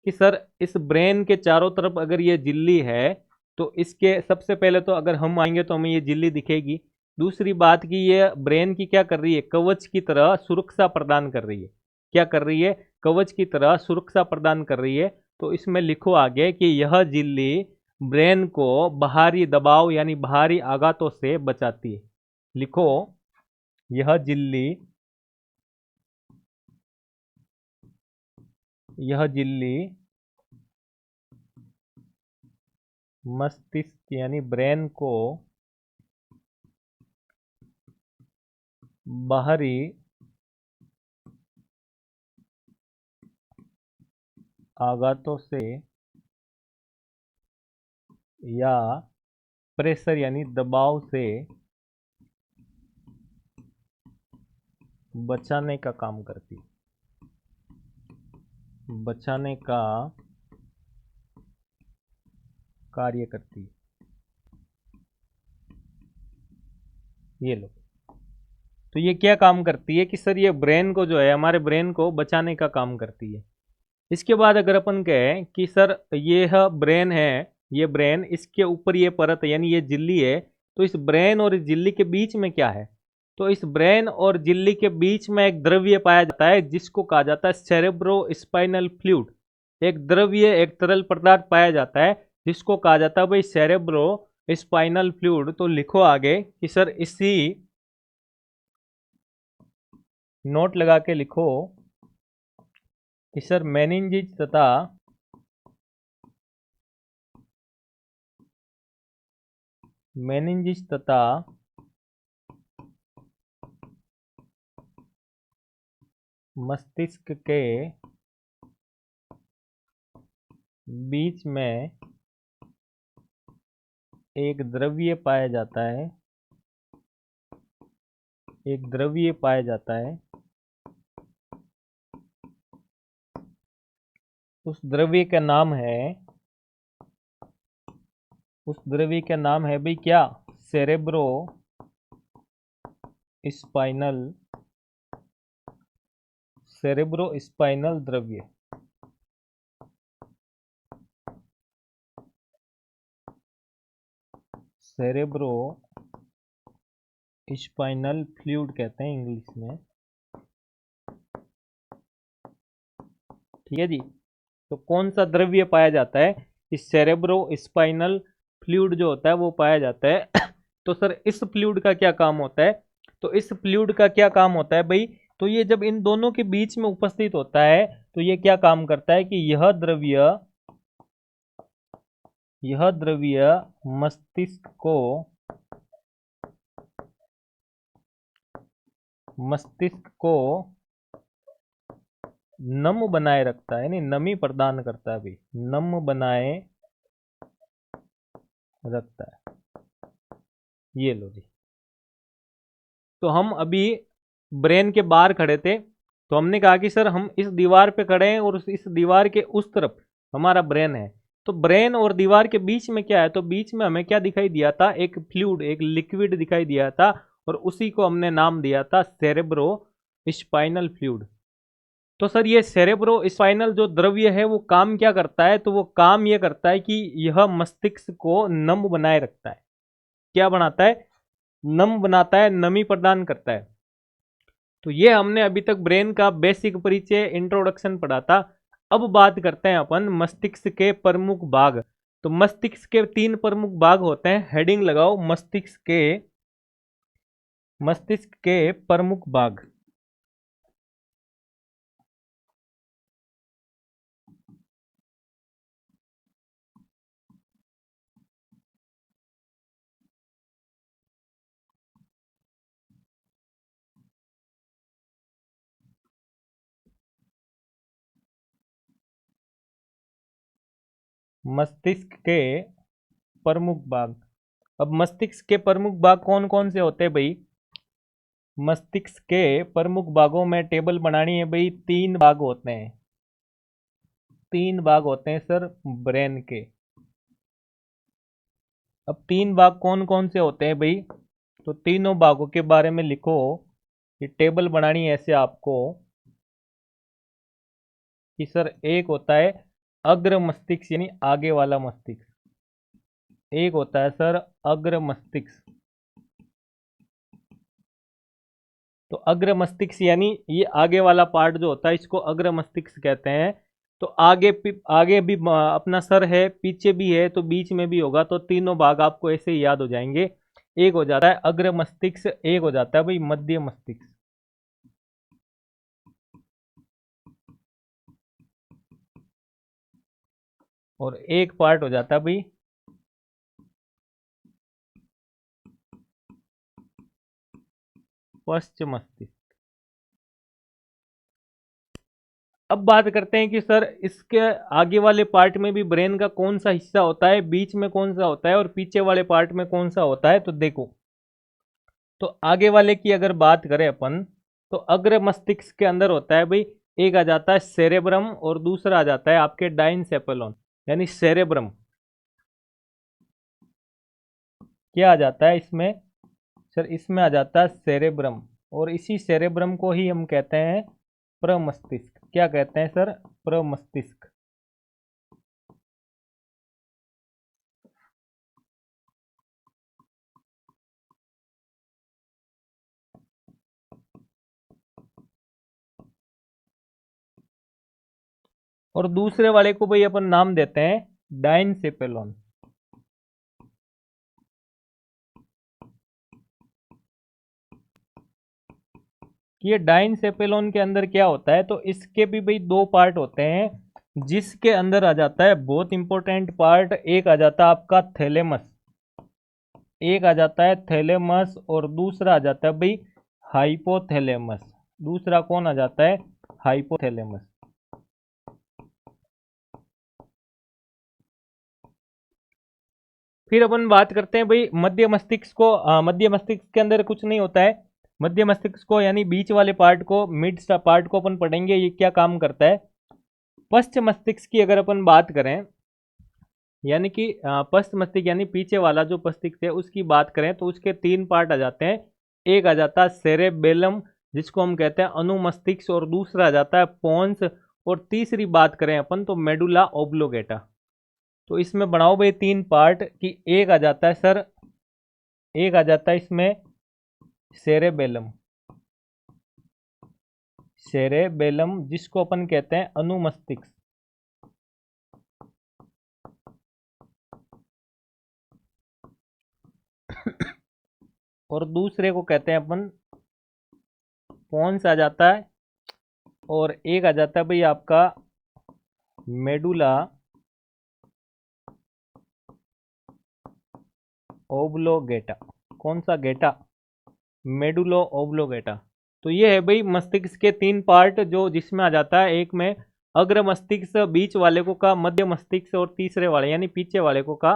कि सर इस ब्रेन के चारों तरफ अगर ये झिल्ली है, तो इसके सबसे पहले तो अगर हम आएंगे तो हमें ये झिल्ली दिखेगी। दूसरी बात कि ये ब्रेन की क्या कर रही है, कवच की तरह सुरक्षा प्रदान कर रही है। क्या कर रही है, कवच की तरह सुरक्षा प्रदान कर रही है। तो इसमें लिखो आगे कि यह झिल्ली ब्रेन को बाहरी दबाव यानी बाहरी आघातों से बचाती है। लिखो यह झिल्ली मस्तिष्क यानी ब्रेन को बाहरी आघातों से या प्रेशर यानी दबाव से बचाने का काम करती है, बचाने का कार्य करती है। ये लो, तो ये क्या काम करती है कि सर ये ब्रेन को जो है, हमारे ब्रेन को बचाने का काम करती है। इसके बाद अगर अपन कहें कि सर ये ब्रेन है, ये ब्रेन, इसके ऊपर ये परत यानी ये झिल्ली है। तो इस ब्रेन और इस झिल्ली के बीच में क्या है? तो इस ब्रेन और झिल्ली के बीच में एक द्रव्य पाया जाता है जिसको कहा जाता है सेरेब्रो स्पाइनल फ्लूइड। एक द्रव्य, एक तरल पदार्थ पाया जाता है जिसको कहा जाता है भाई सेरेब्रो स्पाइनल फ्लूइड। तो लिखो आगे कि सर इसी, नोट लगा के लिखो कि सर मेनिंजिस तथा मस्तिष्क के बीच में एक द्रव्य पाया जाता है, एक द्रव्य पाया जाता है। उस द्रव्य का नाम है, उस द्रव्य का नाम है भाई क्या? सेरेब्रो स्पाइनल, सेरेब्रो स्पाइनल द्रव्य। सेरेब्रो स्पाइनल फ्लूइड कहते हैं इंग्लिश में। ठीक है जी। तो कौन सा द्रव्य पाया जाता है? इस सेरेब्रो स्पाइनल फ्लूइड जो होता है वो पाया जाता है। तो सर इस फ्लूइड का क्या काम होता है? तो इस फ्लूइड का क्या काम होता है भाई? तो ये जब इन दोनों के बीच में उपस्थित होता है तो ये क्या काम करता है कि यह द्रव्य मस्तिष्क को नम बनाए रखता है, नहीं नमी प्रदान करता है भाई, नम बनाए रखता है। ये लो जी। तो हम अभी ब्रेन के बाहर खड़े थे, तो हमने कहा कि सर हम इस दीवार पे खड़े हैं और इस दीवार के उस तरफ हमारा ब्रेन है। तो ब्रेन और दीवार के बीच में क्या है? तो बीच में हमें क्या दिखाई दिया था? एक फ्लूइड, एक लिक्विड दिखाई दिया था और उसी को हमने नाम दिया था सेरेब्रो स्पाइनल फ्लूइड। तो सर ये सेरेब्रो स्पाइनल जो द्रव्य है वो काम क्या करता है? तो वो काम ये करता है कि यह मस्तिष्क को नम बनाए रखता है। क्या बनाता है? नम बनाता है, नमी प्रदान करता है। तो ये हमने अभी तक ब्रेन का बेसिक परिचय, इंट्रोडक्शन पढ़ा था। अब बात करते हैं अपन मस्तिष्क के प्रमुख भाग। तो मस्तिष्क के 3 प्रमुख भाग होते हैं। हेडिंग लगाओ, मस्तिष्क के प्रमुख भाग। मस्तिष्क के प्रमुख भाग। अब मस्तिष्क के प्रमुख भाग कौन कौन से होते हैं भाई? मस्तिष्क के प्रमुख भागों में टेबल बनानी है भाई। 3 भाग होते हैं, 3 भाग होते हैं सर ब्रेन के। अब 3 भाग कौन कौन से होते हैं भाई? तो तीनों भागों के बारे में लिखो। ये टेबल बनानी है ऐसे आपको कि सर एक होता है अग्र मस्तिष्क यानी आगे वाला मस्तिष्क, एक होता है सर अग्र मस्तिष्क। तो अग्र मस्तिष्क यानी ये आगे वाला पार्ट जो होता है इसको अग्र मस्तिष्क कहते हैं। तो आगे भी अपना सर है, पीछे भी है, तो बीच में भी होगा। तो तीनों भाग आपको ऐसे ही याद हो जाएंगे। एक हो जाता है अग्र मस्तिष्क, एक हो जाता है भाई मध्य मस्तिष्क, और एक पार्ट हो जाता है भाई पश्च मस्तिष्क। अब बात करते हैं कि सर इसके आगे वाले पार्ट में भी ब्रेन का कौन सा हिस्सा होता है, बीच में कौन सा होता है और पीछे वाले पार्ट में कौन सा होता है। तो देखो, तो आगे वाले की अगर बात करें अपन, तो अग्र मस्तिष्क के अंदर होता है भाई, एक आ जाता है सेरेब्रम और दूसरा आ जाता है आपके डाइनसेफेलॉन यानी सेरेब्रम। क्या आ जाता है इसमें? सर इसमें आ जाता है सेरेब्रम, और इसी सेरेब्रम को ही हम कहते हैं प्रमस्तिष्क। क्या कहते हैं सर? प्रमस्तिष्क। और दूसरे वाले को भाई अपन नाम देते हैं डाइनसेफेलॉन। ये डाइनसेफेलॉन के अंदर क्या होता है, तो इसके भी भाई दो पार्ट होते हैं, जिसके अंदर आ जाता है बहुत इंपॉर्टेंट पार्ट, एक आ जाता है आपका थैलेमस, एक आ जाता है थैलेमस और दूसरा आ जाता है भाई हाइपोथैलेमस। दूसरा कौन आ जाता है, हाइपोथैलेमस। फिर अपन बात करते हैं भाई मध्य मस्तिष्क को। मध्य मस्तिष्क के अंदर कुछ नहीं होता है। मध्य मस्तिष्क को यानी बीच वाले पार्ट को, मिड पार्ट को अपन पढ़ेंगे, ये क्या काम करता है। पश्च मस्तिष्क की अगर अपन बात करें, यानी कि पश्च मस्तिष्क यानी पीछे वाला जो मस्तिष्क है उसकी बात करें, तो उसके तीन पार्ट आ जाते हैं। एक आ जाता है सेरेबेलम, जिसको हम कहते हैं अनुमस्तिष्क, और दूसरा आ जाता है पोन्स, और तीसरी बात करें अपन तो मेडुला ओब्लोगेटा। तो इसमें बनाओ भाई तीन पार्ट कि एक आ जाता है सर, एक आ जाता है इसमें सेरेबेलम, सेरेबेलम जिसको अपन कहते हैं अनुमस्तिष्क, और दूसरे को कहते हैं अपन पोन्स आ जाता है, और एक आ जाता है भाई आपका मेडुला ओब्लोगेटा। कौन सा गेटा, मेडुलो ओब्लोगेटा। तो ये है भाई मस्तिष्क के तीन पार्ट, जो जिसमें आ जाता है एक में अग्र मस्तिष्क, बीच वाले को का मध्य मस्तिष्क, और तीसरे वाले यानी पीछे वाले को का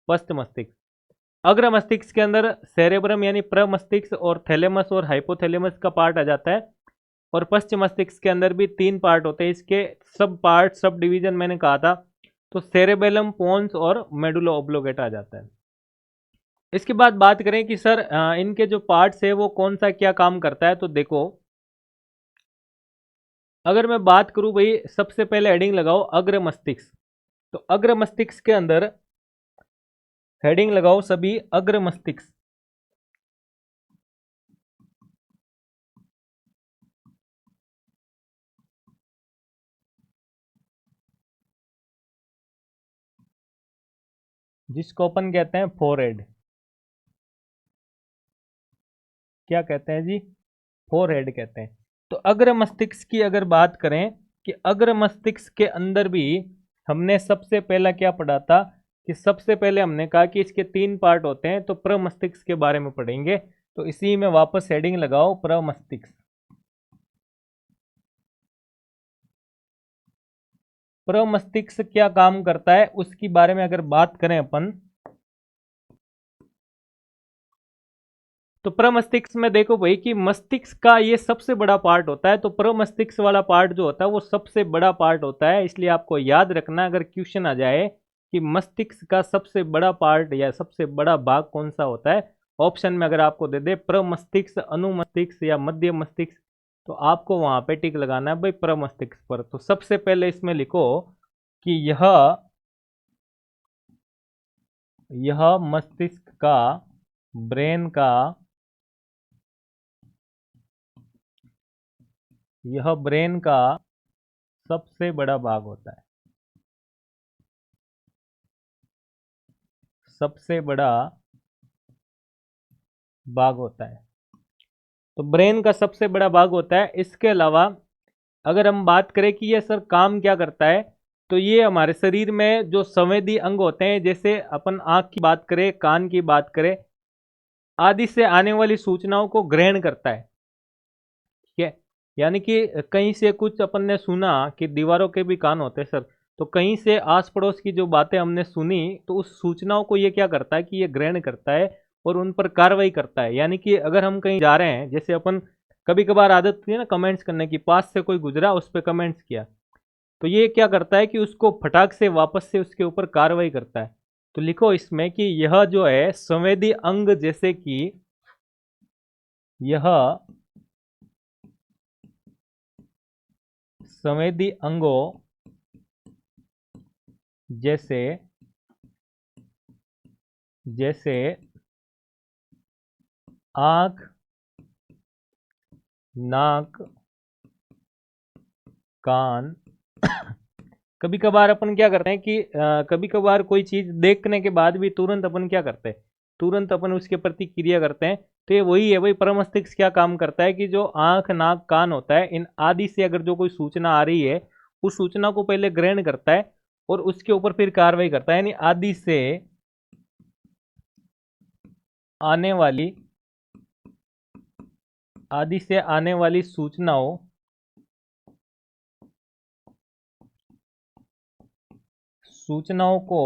पश्च मस्तिष्क। अग्र मस्तिष्क के अंदर सेरेब्रम यानी प्रमस्तिष्क और थैलेमस और हाइपोथैलेमस का पार्ट आ जाता है, और पश्च मस्तिष्क के अंदर भी तीन पार्ट होते हैं। इसके सब पार्ट, सब डिवीजन मैंने कहा था, तो सेरेबेलम, पोन्स और मेडुलो ओब्लोगेटा आ जाता है। इसके बाद बात करें कि सर इनके जो पार्ट्स है वो कौन सा क्या काम करता है, तो देखो अगर मैं बात करूं भाई, सबसे पहले हेडिंग लगाओ अग्र मस्तिष्क। तो अग्र मस्तिष्क के अंदर हेडिंग लगाओ सभी अग्र मस्तिष्क। जिसको अपन कहते हैं फोरहेड। क्या कहते हैं जी, फोरहेड कहते हैं। तो अग्र मस्तिष्क की अगर बात करें कि अग्र मस्तिष्क के अंदर भी हमने सबसे पहला क्या पढ़ा था, कि सबसे पहले हमने कहा कि इसके तीन पार्ट होते हैं, तो प्रमस्तिष्क के बारे में पढ़ेंगे। तो इसी में वापस हेडिंग लगाओ प्रमस्तिष्क। प्रमस्तिष्क क्या काम करता है उसकी बारे में अगर बात करें अपन, तो प्रमस्तिष्क में देखो भाई कि मस्तिष्क का ये सबसे बड़ा पार्ट होता है। तो प्रमस्तिष्क वाला पार्ट जो होता है वो सबसे बड़ा पार्ट होता है, इसलिए आपको याद रखना अगर क्वेश्चन आ जाए कि मस्तिष्क का सबसे बड़ा पार्ट या सबसे बड़ा भाग कौन सा होता है, ऑप्शन में अगर आपको दे दे प्रमस्तिष्क, अनुमस्तिष्क या मध्य मस्तिष्क, तो आपको वहां पे टिक लगाना है भाई प्रमस्तिष्क पर। तो सबसे पहले इसमें लिखो कि यह मस्तिष्क का, ब्रेन का, यह ब्रेन का सबसे बड़ा भाग होता है, सबसे बड़ा भाग होता है। तो ब्रेन का सबसे बड़ा भाग होता है। इसके अलावा अगर हम बात करें कि ये सर काम क्या करता है, तो ये हमारे शरीर में जो संवेदी अंग होते हैं, जैसे अपन आंख की बात करें, कान की बात करें, आदि से आने वाली सूचनाओं को ग्रहण करता है। ठीक है, यानी कि कहीं से कुछ अपन ने सुना, कि दीवारों के भी कान होते हैं सर, तो कहीं से आस पड़ोस की जो बातें हमने सुनी, तो उस सूचनाओं को ये क्या करता है कि ये ग्रहण करता है और उन पर कार्रवाई करता है। यानी कि अगर हम कहीं जा रहे हैं, जैसे अपन कभी कभार आदत होती है ना कमेंट्स करने की, पास से कोई गुजरा उस पर कमेंट्स किया, तो ये क्या करता है कि उसको फटाक से वापस से उसके ऊपर कार्रवाई करता है। तो लिखो इसमें कि यह जो है संवेदी अंग, जैसे कि यह संवेदी अंगों जैसे, जैसे आंख, नाक, कान, कभी कभार अपन क्या करते हैं कि कभी कभार कोई चीज देखने के बाद भी तुरंत अपन क्या करते हैं, तुरंत अपन उसके प्रति क्रिया करते हैं। तो ये वही है भाई, परमस्तिष्क क्या काम करता है कि जो आंख नाक कान होता है, इन आदि से अगर जो कोई सूचना आ रही है, उस सूचना को पहले ग्रहण करता है और उसके ऊपर फिर कार्रवाई करता है। यानी आने वाली आदि से आने वाली सूचनाओं को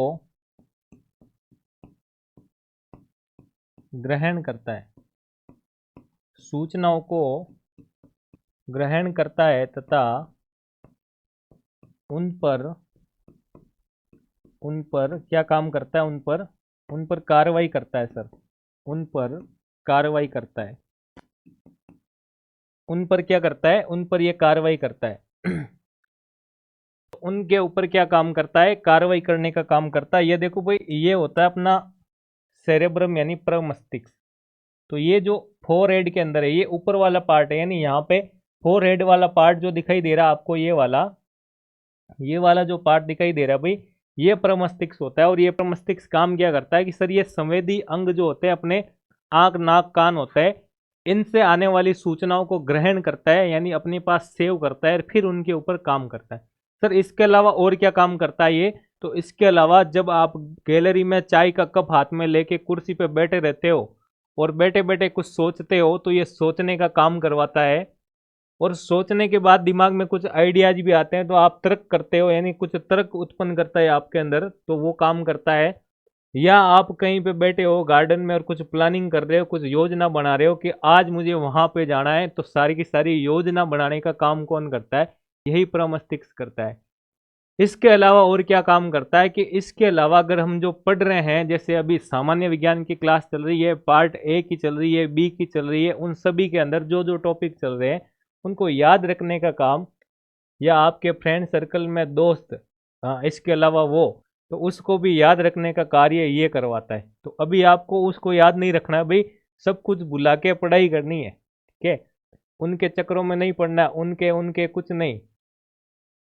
ग्रहण करता है, सूचनाओं को ग्रहण करता है तथा उन पर क्या काम करता है, उन पर कार्रवाई करता है सर, उन पर कार्रवाई करता है, उन पर क्या करता है, उन पर यह कार्रवाई करता है। उनके ऊपर क्या काम करता है, कार्रवाई करने का काम करता है। ये देखो भाई, ये होता है अपना सेरेब्रम यानी प्रमस्तिष्क। तो ये जो फोर हेड के अंदर है, ये ऊपर वाला पार्ट है, यानी यहाँ पे फोर हेड वाला पार्ट जो दिखाई दे रहा है आपको, ये वाला जो पार्ट दिखाई दे रहा है भाई, ये प्रमस्तिष्क होता है। और ये प्रमस्तिष्क काम क्या करता है कि सर ये संवेदी अंग जो होते हैं अपने, आंख नाक कान होता है, इनसे आने वाली सूचनाओं को ग्रहण करता है, यानी अपने पास सेव करता है, फिर उनके ऊपर काम करता है। सर इसके अलावा और क्या काम करता है ये, तो इसके अलावा जब आप गैलरी में चाय का कप हाथ में लेके कुर्सी पे बैठे रहते हो और बैठे बैठे कुछ सोचते हो, तो ये सोचने का काम करवाता है। और सोचने के बाद दिमाग में कुछ आइडियाज भी आते हैं, तो आप तर्क करते हो, यानी कुछ तर्क उत्पन्न करता है आपके अंदर, तो वो काम करता है। या आप कहीं पे बैठे हो गार्डन में और कुछ प्लानिंग कर रहे हो, कुछ योजना बना रहे हो कि आज मुझे वहां पे जाना है, तो सारी की सारी योजना बनाने का काम कौन करता है, यही प्रमस्तिष्क करता है। इसके अलावा और क्या काम करता है कि इसके अलावा अगर हम जो पढ़ रहे हैं, जैसे अभी सामान्य विज्ञान की क्लास चल रही है, पार्ट ए की चल रही है, बी की चल रही है, उन सभी के अंदर जो जो टॉपिक चल रहे हैं उनको याद रखने का काम, या आपके फ्रेंड सर्कल में दोस्त, हाँ इसके अलावा वो, तो उसको भी याद रखने का कार्य ये करवाता है। तो अभी आपको उसको याद नहीं रखना है भाई, सब कुछ भुला के पढ़ाई करनी है, ठीक है, उनके चक्रों में नहीं पड़ना, उनके उनके कुछ नहीं,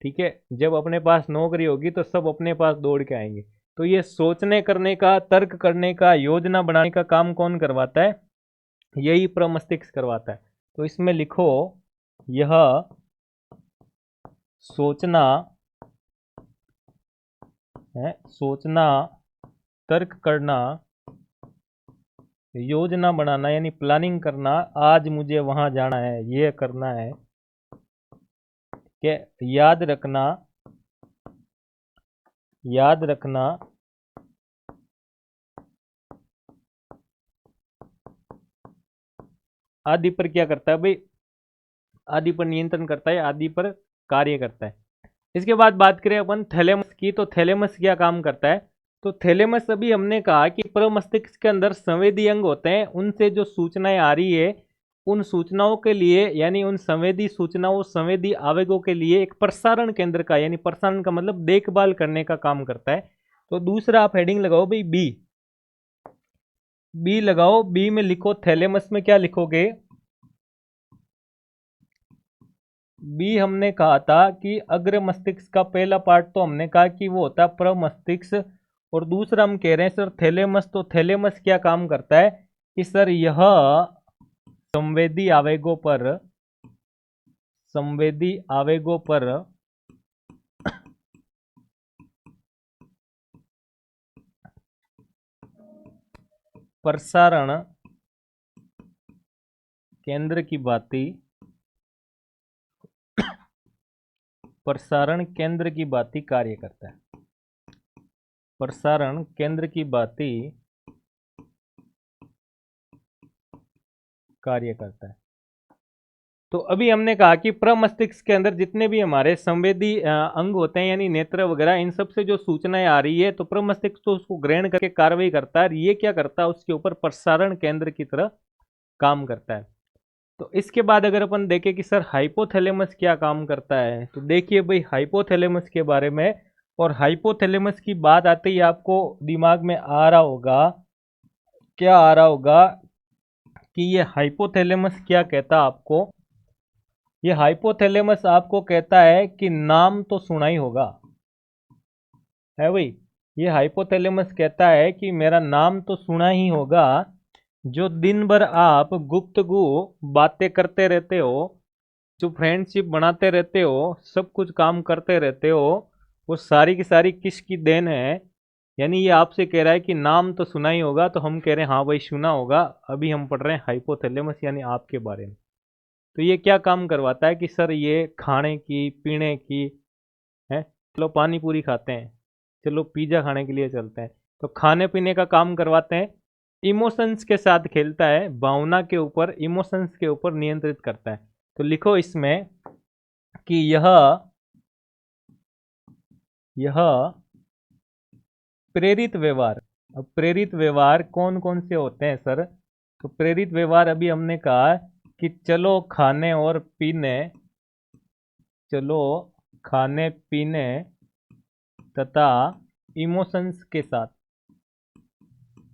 ठीक है। जब अपने पास नौकरी होगी तो सब अपने पास दौड़ के आएंगे। तो ये सोचने करने का, तर्क करने का, योजना बनाने का काम कौन करवाता है, यही प्रमस्तिष्क करवाता है। तो इसमें लिखो, यह सोचना है, सोचना, तर्क करना, योजना बनाना यानी प्लानिंग करना, आज मुझे वहां जाना है, ये करना है, कि याद रखना आदि पर क्या करता है भाई, आदि पर नियंत्रण करता है, आदि पर कार्य करता है। इसके बाद बात करें अपन थैलेमस की, तो थैलेमस क्या काम करता है, तो थैलेमस अभी हमने कहा कि प्रमस्तिष्क के अंदर संवेदी अंग होते हैं, उनसे जो सूचनाएं आ रही है, उन सूचनाओं के लिए, यानी उन संवेदी सूचनाओं, संवेदी आवेगों के लिए एक प्रसारण केंद्र का, यानी प्रसारण का मतलब देखभाल करने का काम करता है। तो दूसरा आप हेडिंग लगाओ भाई, बी, बी लगाओ, बी में लिखो थैलेमस में क्या लिखोगे, बी हमने कहा था कि अग्र मस्तिष्क का पहला पार्ट तो हमने कहा कि वो होता है प्रमस्तिष्क, और दूसरा हम कह रहे हैं सर थैलेमस। तो थैलेमस क्या काम करता है कि सर यह संवेदी आवेगों पर, संवेदी आवेगों पर प्रसारण केंद्र की भांति, प्रसारण केंद्र की भांति कार्य करता है, प्रसारण केंद्र की भांति कार्य करता है। तो अभी हमने कहा कि प्रमस्तिष्क के अंदर जितने भी हमारे संवेदी अंग होते हैं, यानी नेत्र वगैरह, इन सब से जो सूचनाएं आ रही है, तो प्रमस्तिष्क तो उसको ग्रहण करके कार्रवाई करता है, ये क्या करता है, उसके ऊपर प्रसारण केंद्र की तरह काम करता है। तो इसके बाद अगर अपन देखें कि सर हाइपोथैलेमस क्या काम करता है, तो देखिए भाई हाइपोथैलेमस के बारे में, और हाइपोथैलेमस की बात आते ही आपको दिमाग में आ रहा होगा, क्या आ रहा होगा कि ये हाइपोथैलेमस क्या कहता है आपको, ये हाइपोथैलेमस आपको कहता है कि नाम तो सुना ही होगा, है भाई। ये हाइपोथैलेमस कहता है कि मेरा नाम तो सुना ही होगा, जो दिन भर आप गुप्तगू बातें करते रहते हो, जो फ्रेंडशिप बनाते रहते हो, सब कुछ काम करते रहते हो, वो सारी की सारी किसकी देन है। यानी ये आपसे कह रहा है कि नाम तो सुना ही होगा, तो हम कह रहे हैं हाँ भाई सुना होगा। अभी हम पढ़ रहे हैं हाइपोथैलेमस यानी आपके बारे में। तो ये क्या काम करवाता है कि सर ये खाने की पीने की है, चलो पानी पूरी खाते हैं, चलो पिज्ज़ा खाने के लिए चलते हैं, तो खाने पीने का काम करवाते हैं। इमोशंस के साथ खेलता है, भावना के ऊपर, इमोशंस के ऊपर नियंत्रित करता है। तो लिखो इसमें कि यह प्रेरित व्यवहार। अब प्रेरित व्यवहार कौन कौन से होते हैं सर? तो प्रेरित व्यवहार अभी हमने कहा कि चलो खाने पीने तथा इमोशंस के साथ,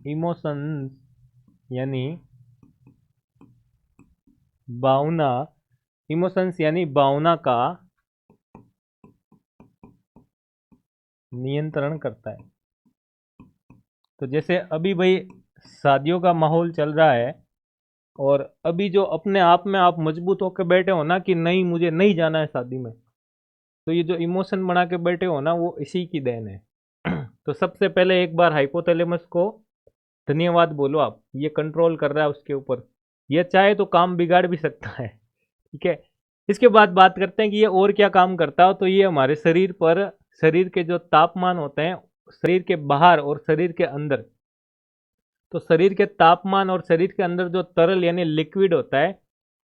इमोशंस यानी भावना, इमोशंस यानी भावना का नियंत्रण करता है। तो जैसे अभी भाई शादियों का माहौल चल रहा है, और अभी जो अपने आप में आप मजबूत होकर बैठे हो ना कि नहीं मुझे नहीं जाना है शादी में, तो ये जो इमोशन बना के बैठे हो ना, वो इसी की देन है। तो सबसे पहले एक बार हाइपोथैलेमस को धन्यवाद बोलो आप, ये कंट्रोल कर रहा है उसके ऊपर। ये चाहे तो काम बिगाड़ भी सकता है, ठीक है। इसके बाद बात करते हैं कि ये और क्या काम करता है। तो ये हमारे शरीर पर, शरीर के जो तापमान होते हैं, शरीर के बाहर और शरीर के अंदर, तो शरीर के तापमान और शरीर के अंदर जो तरल यानी लिक्विड होता है,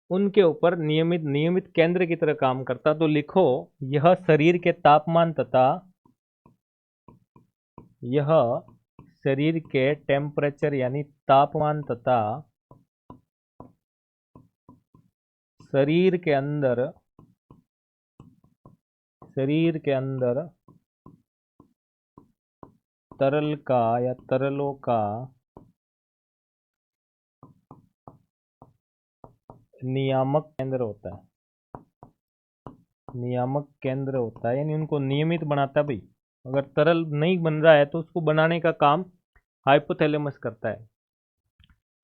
उनके ऊपर नियमित नियमित केंद्र की तरह काम करता। तो लिखो यह शरीर के तापमान तथा यह शरीर के टेम्परेचर यानी तापमान तथा शरीर के अंदर, शरीर के अंदर तरल का या तरलों का नियामक केंद्र होता है। नियामक केंद्र होता है यानी उनको नियमित बनाता है भाई। अगर तरल नहीं बन रहा है तो उसको बनाने का काम हाइपोथैलेमस करता है।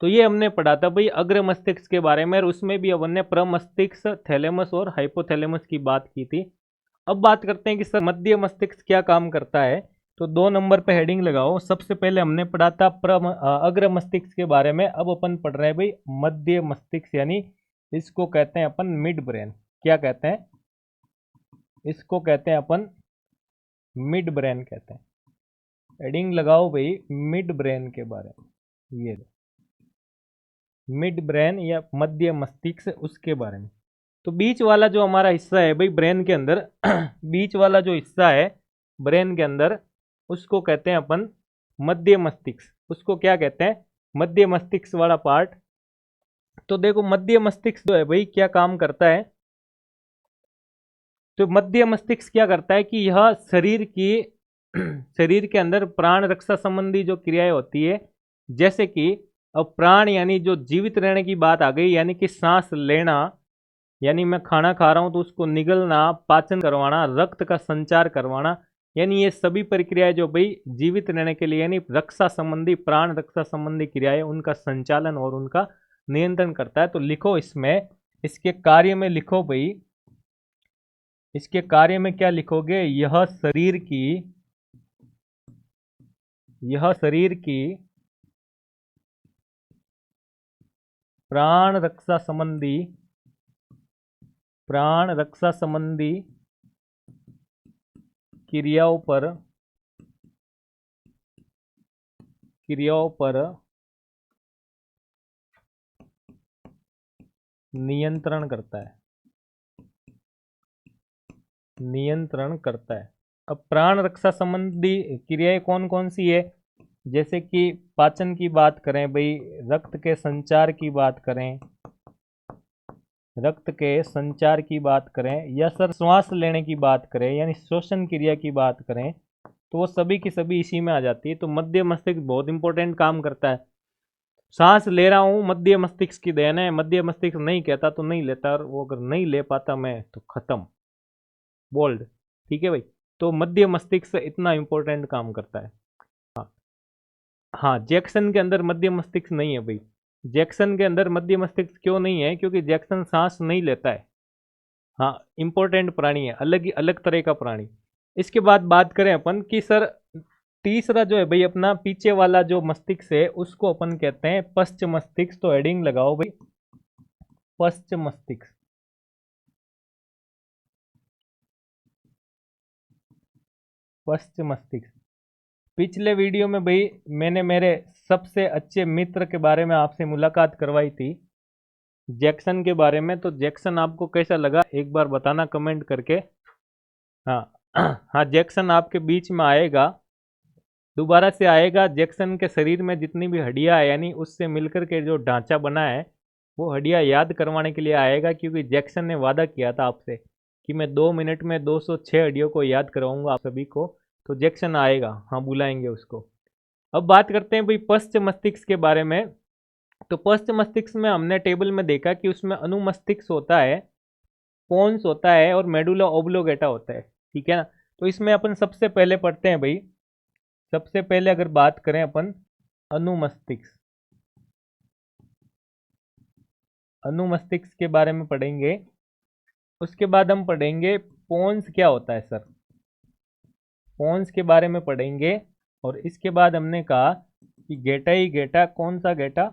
तो ये हमने पढ़ा था भाई अग्र मस्तिष्क के बारे में, और उसमें भी अपन ने प्रमस्तिष्क, थैलेमस और हाइपोथैलेमस की बात की थी। अब बात करते हैं कि सर मध्य मस्तिष्क क्या काम करता है। तो 2 नंबर पे हेडिंग लगाओ। सबसे पहले हमने पढ़ा था अग्र मस्तिष्क के बारे में, अब अपन पढ़ रहे हैं भाई मध्य मस्तिष्क, यानी इसको कहते हैं अपन मिड ब्रेन। क्या कहते हैं? इसको कहते हैं अपन मिड ब्रेन कहते हैं। हेडिंग लगाओ भाई मिड ब्रेन के बारे में, ये मिड ब्रेन या मध्य मस्तिष्क, उसके बारे में। तो बीच वाला जो हमारा हिस्सा है भाई ब्रेन के अंदर, बीच वाला जो हिस्सा है ब्रेन के अंदर, उसको कहते हैं अपन मध्य मस्तिष्क। उसको क्या कहते हैं? मध्य मस्तिष्क वाला पार्ट। तो देखो मध्य मस्तिष्क जो है भाई क्या काम करता है। तो मध्य मस्तिष्क क्या करता है कि यह शरीर की शरीर के अंदर प्राण रक्षा संबंधी जो क्रियाएं होती है, जैसे कि अब प्राण यानी जो जीवित रहने की बात आ गई, यानी कि सांस लेना, यानी मैं खाना खा रहा हूं तो उसको निगलना, पाचन करवाना, रक्त का संचार करवाना, यानी ये सभी प्रक्रियाएं जो भाई जीवित रहने के लिए यानी रक्षा संबंधी, प्राण रक्षा संबंधी क्रियाएं, उनका संचालन और उनका नियंत्रण करता है। तो लिखो इसमें, इसके कार्य में लिखो भाई, इसके कार्य में क्या लिखोगे? यह शरीर की प्राण रक्षा संबंधी, प्राण रक्षा संबंधी क्रियाओं पर नियंत्रण करता है, नियंत्रण करता है। अब प्राण रक्षा संबंधी क्रियाएं कौन कौन सी है? जैसे कि पाचन की बात करें भाई, रक्त के संचार की बात करें, रक्त के संचार की बात करें, या सर श्वास लेने की बात करें यानी श्वसन क्रिया की बात करें, तो वो सभी की सभी इसी में आ जाती है। तो मध्य मस्तिष्क बहुत इंपॉर्टेंट काम करता है। सांस ले रहा हूँ मध्य मस्तिष्क की देन है, मध्य मस्तिष्क नहीं कहता तो नहीं लेता, और वो अगर नहीं ले पाता मैं तो खत्म, बोल्ड। ठीक है भाई। तो मध्य मस्तिष्क इतना इम्पोर्टेंट काम करता है। हाँ हाँ, जैक्सन के अंदर मध्य मस्तिष्क नहीं है भाई। जैक्सन के अंदर मध्य मस्तिष्क क्यों नहीं है? क्योंकि जैक्सन सांस नहीं लेता है। हाँ, इम्पोर्टेंट प्राणी है, अलग ही अलग तरह का प्राणी। इसके बाद बात करें अपन कि सर तीसरा जो है भाई अपना पीछे वाला जो मस्तिष्क है उसको अपन कहते हैं पश्च मस्तिष्क। तो हेडिंग लगाओ भाई, पश्च मस्तिष्क। पश्च मस्तिष्क। पिछले वीडियो में भाई मैंने मेरे सबसे अच्छे मित्र के बारे में आपसे मुलाकात करवाई थी, जैक्सन के बारे में। तो जैक्सन आपको कैसा लगा एक बार बताना कमेंट करके। हाँ हाँ, जैक्सन आपके बीच में आएगा, दोबारा से आएगा। जैक्सन के शरीर में जितनी भी हड्डियां है यानी उससे मिलकर के जो ढांचा बना है वो हड्डियां याद करवाने के लिए आएगा, क्योंकि जैक्सन ने वादा किया था आपसे कि मैं 2 मिनट में 206 हड्डियों को याद करवाऊंगा आप सभी को। तो जैक्सन आएगा, हाँ बुलाएंगे उसको। अब बात करते हैं भाई पश्च मस्तिष्क के बारे में। तो पश्च मस्तिष्क में हमने टेबल में देखा कि उसमें अनुमस्तिष्क होता है, पोन्स होता है और मेडुला ओब्लोगेटा होता है, ठीक है ना। तो इसमें अपन सबसे पहले पढ़ते हैं भाई, सबसे पहले अगर बात करें अपन अनुमस्तिष्क, अनुमस्तिष्क के बारे में पढ़ेंगे। उसके बाद हम पढ़ेंगे पोन्स क्या होता है सर, पोन्स के बारे में पढ़ेंगे। और इसके बाद हमने कहा कि गेटा ही गेटा, कौन सा गेटा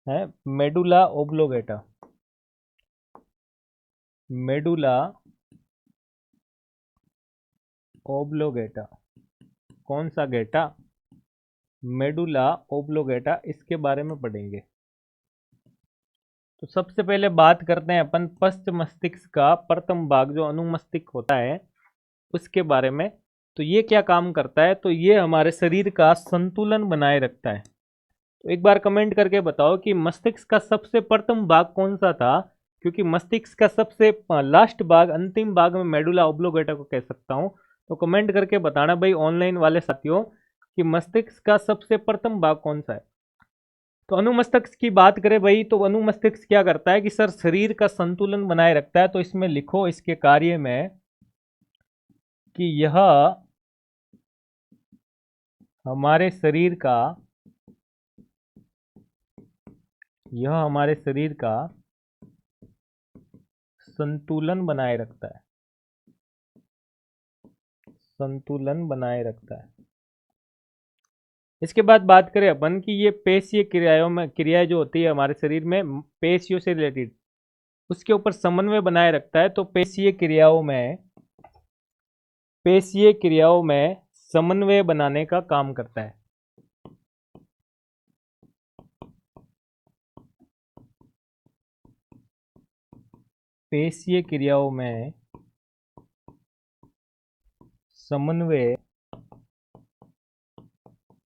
है? Medulla oblongata, medulla oblongata. कौन सा गेटा? मेडुला ओब्लोगेटा, इसके बारे में पढ़ेंगे। तो सबसे पहले बात करते हैं अपन पश्च मस्तिष्क का प्रथम भाग जो अनुमस्तिष्क होता है उसके बारे में। तो ये क्या काम करता है? तो ये हमारे शरीर का संतुलन बनाए रखता है। तो एक बार कमेंट करके बताओ कि मस्तिष्क का सबसे प्रथम भाग कौन सा था, क्योंकि मस्तिष्क का सबसे लास्ट भाग, अंतिम भाग में मेडुला ओब्लोगेटा को कह सकता हूँ। तो कमेंट करके बताना भाई ऑनलाइन वाले साथियों कि मस्तिष्क का सबसे प्रथम भाग कौन सा है। तो अनुमस्तिष्क की बात करें भाई, तो अनुमस्तिष्क क्या करता है कि सर शरीर का संतुलन बनाए रखता है। तो इसमें लिखो इसके कार्य में कि हमारे शरीर का यह हमारे शरीर का संतुलन बनाए रखता है, संतुलन बनाए रखता है। इसके बाद बात करें अपन कि ये पेशीय क्रियाओं में, क्रियाएं जो होती है हमारे शरीर में पेशियों से रिलेटेड, उसके ऊपर समन्वय बनाए रखता है। तो पेशीय क्रियाओं में, पेशीय क्रियाओं में समन्वय बनाने का काम करता है। पेशीय क्रियाओं में समन्वय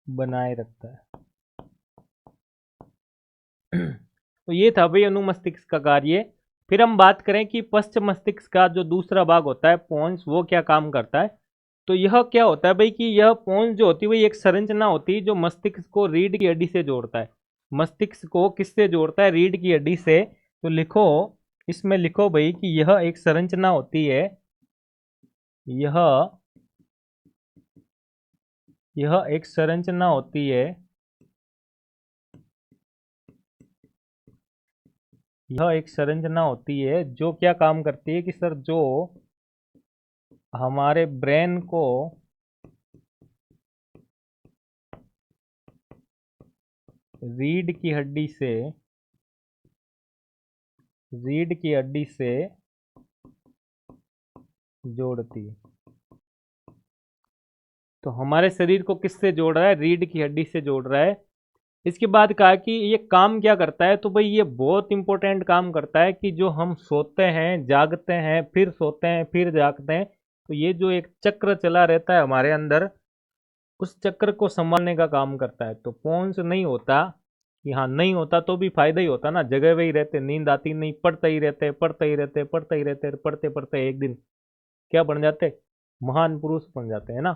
बनाए रखता है। तो ये था भाई अनुमस्तिष्क का कार्य। फिर हम बात करें कि पश्च मस्तिष्क का जो दूसरा भाग होता है पोन्स, वो क्या काम करता है। तो यह क्या होता है भाई कि यह पोन्स जो होती है वही एक संरचना होती है जो मस्तिष्क को रीढ़ की हड्डी से जोड़ता है। मस्तिष्क को किससे जोड़ता है? रीढ़ की हड्डी से। तो लिखो, इसमें लिखो भाई कि यह एक संरचना होती है, यह एक संरचना होती है, यह एक संरचना होती है जो क्या काम करती है कि सर जो हमारे ब्रेन को रीढ़ की हड्डी से, रीढ़ की हड्डी से जोड़ती है। तो हमारे शरीर को किससे जोड़ रहा है? रीढ़ की हड्डी से जोड़ रहा है। इसके बाद कहा कि ये काम क्या करता है। तो भाई ये बहुत इंपॉर्टेंट काम करता है कि जो हम सोते हैं, जागते हैं, फिर सोते हैं, फिर जागते हैं, तो ये जो एक चक्र चला रहता है हमारे अंदर, उस चक्र को संभालने का काम करता है। तो पोन्स नहीं होता कि हाँ नहीं होता तो भी फायदा ही होता ना, जगह वही रहते, नींद आती नहीं, पढ़ते ही रहते, पढ़ते ही रहते, पढ़ते ही रहते, पढ़ते पढ़ते एक दिन क्या बन जाते? महान पुरुष बन जाते हैं ना।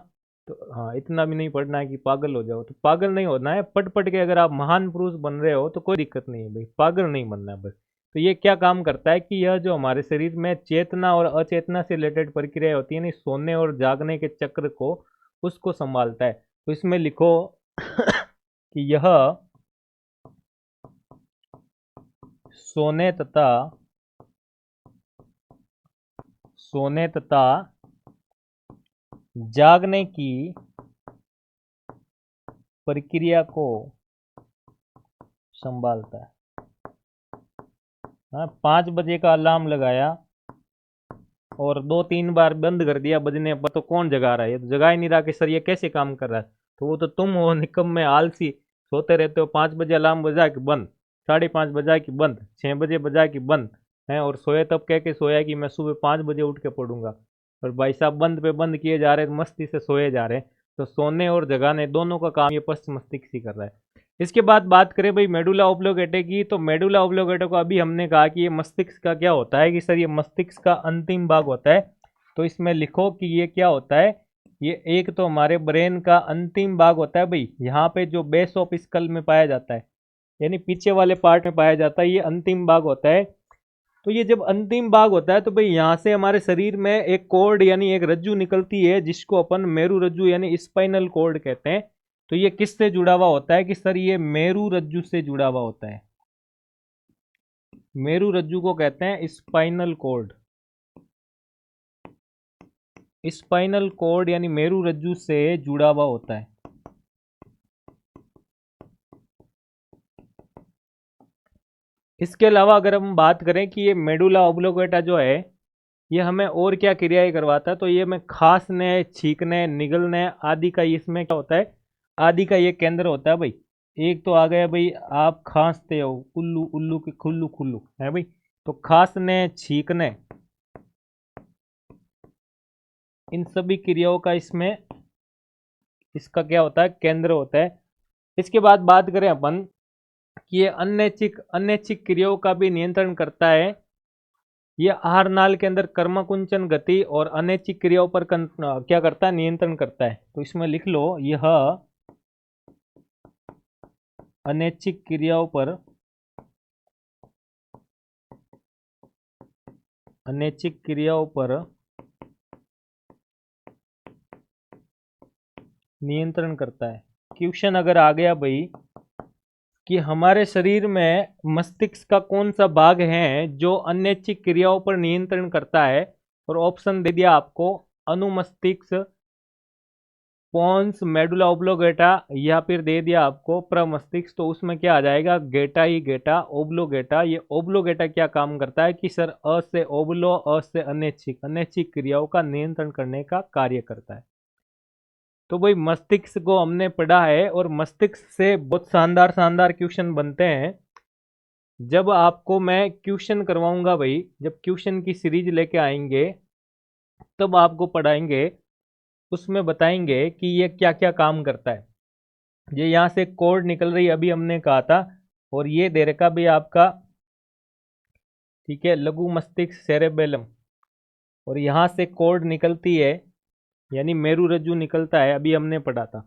तो हाँ, इतना भी नहीं पढ़ना है कि पागल हो जाओ। तो पागल नहीं होना है, पढ़ पढ़ के अगर आप महान पुरुष बन रहे हो तो कोई दिक्कत नहीं है भाई, पागल नहीं बनना है बस। तो ये क्या काम करता है कि यह जो हमारे शरीर में चेतना और अचेतना से रिलेटेड प्रक्रिया होती है ना, सोने और जागने के चक्र को उसको संभालता है। तो इसमें लिखो कि यह सोने तथा जागने की प्रक्रिया को संभालता है। हाँ, 5 बजे का अलार्म लगाया और 2-3 बार बंद कर दिया बजने पर, तो कौन जगा रहा है? ये तो जगा ही नहीं रहा कि सर ये कैसे काम कर रहा है। तो वो तो तुम हो निकम्मे आलसी, सोते रहते हो। 5 बजे अलार्म बजा कि बंद, 5:30 बजा कि बंद, 6 बजे बजा कि बंद है, और सोए तब कह के सोया कि मैं सुबह 5 बजे उठ के पढ़ूंगा। और भाई साहब बंद पे बंद किए जा रहे, मस्ती से सोए जा रहे हैं। तो सोने और जगाने दोनों का काम ये पश्चिम मस्तिष्क ही कर रहा है। इसके बाद बात करें भाई मेडुला ऑब्लोगेटा की, तो मेडुला ऑब्लोगेटा को अभी हमने कहा कि ये मस्तिष्क का क्या होता है कि सर ये मस्तिष्क का अंतिम भाग होता है। तो इसमें लिखो कि ये क्या होता है। ये एक तो हमारे ब्रेन का अंतिम भाग होता है भाई, यहाँ पे जो बेस ऑफ स्कल में पाया जाता है, यानी पीछे वाले पार्ट में पाया जाता है, ये अंतिम भाग होता है। तो ये जब अंतिम भाग होता है तो भाई यहाँ से हमारे शरीर में एक कॉर्ड यानी एक रज्जू निकलती है, जिसको अपन मेरु रज्जू यानी स्पाइनल कॉर्ड कहते हैं। तो ये किससे जुड़ा हुआ होता है कि सर ये मेरु रज्जू से जुड़ा हुआ होता है। मेरु रज्जू को कहते हैं स्पाइनल कॉर्ड। स्पाइनल कॉर्ड यानी मेरु रज्जू से जुड़ा हुआ होता है। इसके अलावा अगर हम बात करें कि ये मेडुला ऑब्लोगेटा जो है ये हमें और क्या क्रियाएं करवाता है, तो ये हमें खांसने, छींकने, निगलने आदि का इसमें क्या होता है, आदि का ये केंद्र होता है भाई। एक तो आ गया भाई, आप खांसते हो, उल्लू उल्लू के खुल्लू खुल्लू है भाई, तो खांसने, छींकने, इन सभी क्रियाओं का इसमें इसका क्या होता है, केंद्र होता है। इसके बाद बात करें अपन कि ये अनैच्छिक क्रियाओं का भी नियंत्रण करता है। ये आहार नाल के अंदर कर्मकुंचन गति और अनैच्छिक क्रियाओं पर क्या करता है, नियंत्रण करता है। तो इसमें लिख लो, यह अनैच्छिक क्रियाओं पर नियंत्रण करता है। क्वेश्चन अगर आ गया भाई कि हमारे शरीर में मस्तिष्क का कौन सा भाग है जो अनैच्छिक क्रियाओं पर नियंत्रण करता है, और ऑप्शन दे दिया आपको अनुमस्तिष्क, पोन्स, मेडुला ऑब्लोगेटा, या फिर दे दिया आपको प्रमस्तिष्क। तो उसमें क्या आ जाएगा, गेटा ही गेटा ओब्लोगेटा। ये ओब्लोगेटा क्या काम करता है कि सर अ से ओब्लो, अ से अनैच्छिक क्रियाओं का नियंत्रण करने का कार्य करता है। तो भाई मस्तिष्क को हमने पढ़ा है, और मस्तिष्क से बहुत शानदार शानदार क्वेश्चन बनते हैं। जब आपको मैं क्वेश्चन करवाऊंगा भाई, जब क्वेश्चन की सीरीज लेके आएंगे तब आपको पढ़ाएंगे, उसमें बताएंगे कि ये क्या क्या काम करता है। ये यहाँ से कोड निकल रही अभी हमने कहा था, और ये दे रखा भी आपका, ठीक है, लघु मस्तिष्क सेरेबेलम, और यहाँ से कोड निकलती है यानी मेरु रज्जु निकलता है, अभी हमने पढ़ा था।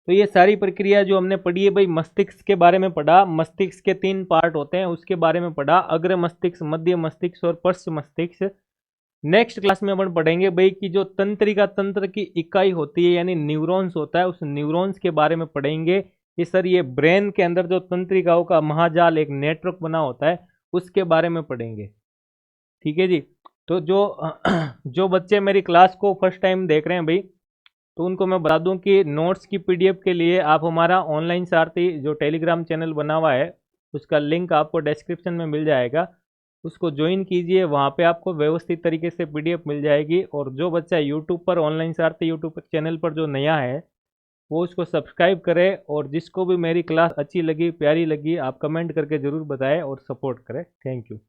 तो ये सारी प्रक्रिया जो हमने पढ़ी है भाई, मस्तिष्क के बारे में पढ़ा। मस्तिष्क के 3 पार्ट होते हैं उसके बारे में पढ़ा, अग्र मस्तिष्क, मध्य मस्तिष्क और पश्च मस्तिष्क। नेक्स्ट क्लास में अपन पढ़ेंगे भाई कि जो तंत्रिका तंत्र की इकाई होती है यानी न्यूरॉन्स होता है, उस न्यूरॉन्स के बारे में पढ़ेंगे कि सर ये ब्रेन के अंदर जो तंत्रिकाओं का महाजाल, एक नेटवर्क बना होता है, उसके बारे में पढ़ेंगे। ठीक है जी। तो जो बच्चे मेरी क्लास को फर्स्ट टाइम देख रहे हैं भाई, तो उनको मैं बता दूं कि नोट्स की पीडीएफ के लिए आप हमारा ऑनलाइन सारथी जो टेलीग्राम चैनल बना हुआ है, उसका लिंक आपको डिस्क्रिप्शन में मिल जाएगा, उसको ज्वाइन कीजिए। वहाँ पे आपको व्यवस्थित तरीके से पीडीएफ मिल जाएगी। और जो बच्चा यूट्यूब पर, ऑनलाइन सारथी यूट्यूब चैनल पर जो नया है, वो उसको सब्सक्राइब करे, और जिसको भी मेरी क्लास अच्छी लगी, प्यारी लगी, आप कमेंट करके ज़रूर बताएं और सपोर्ट करें। Thank you.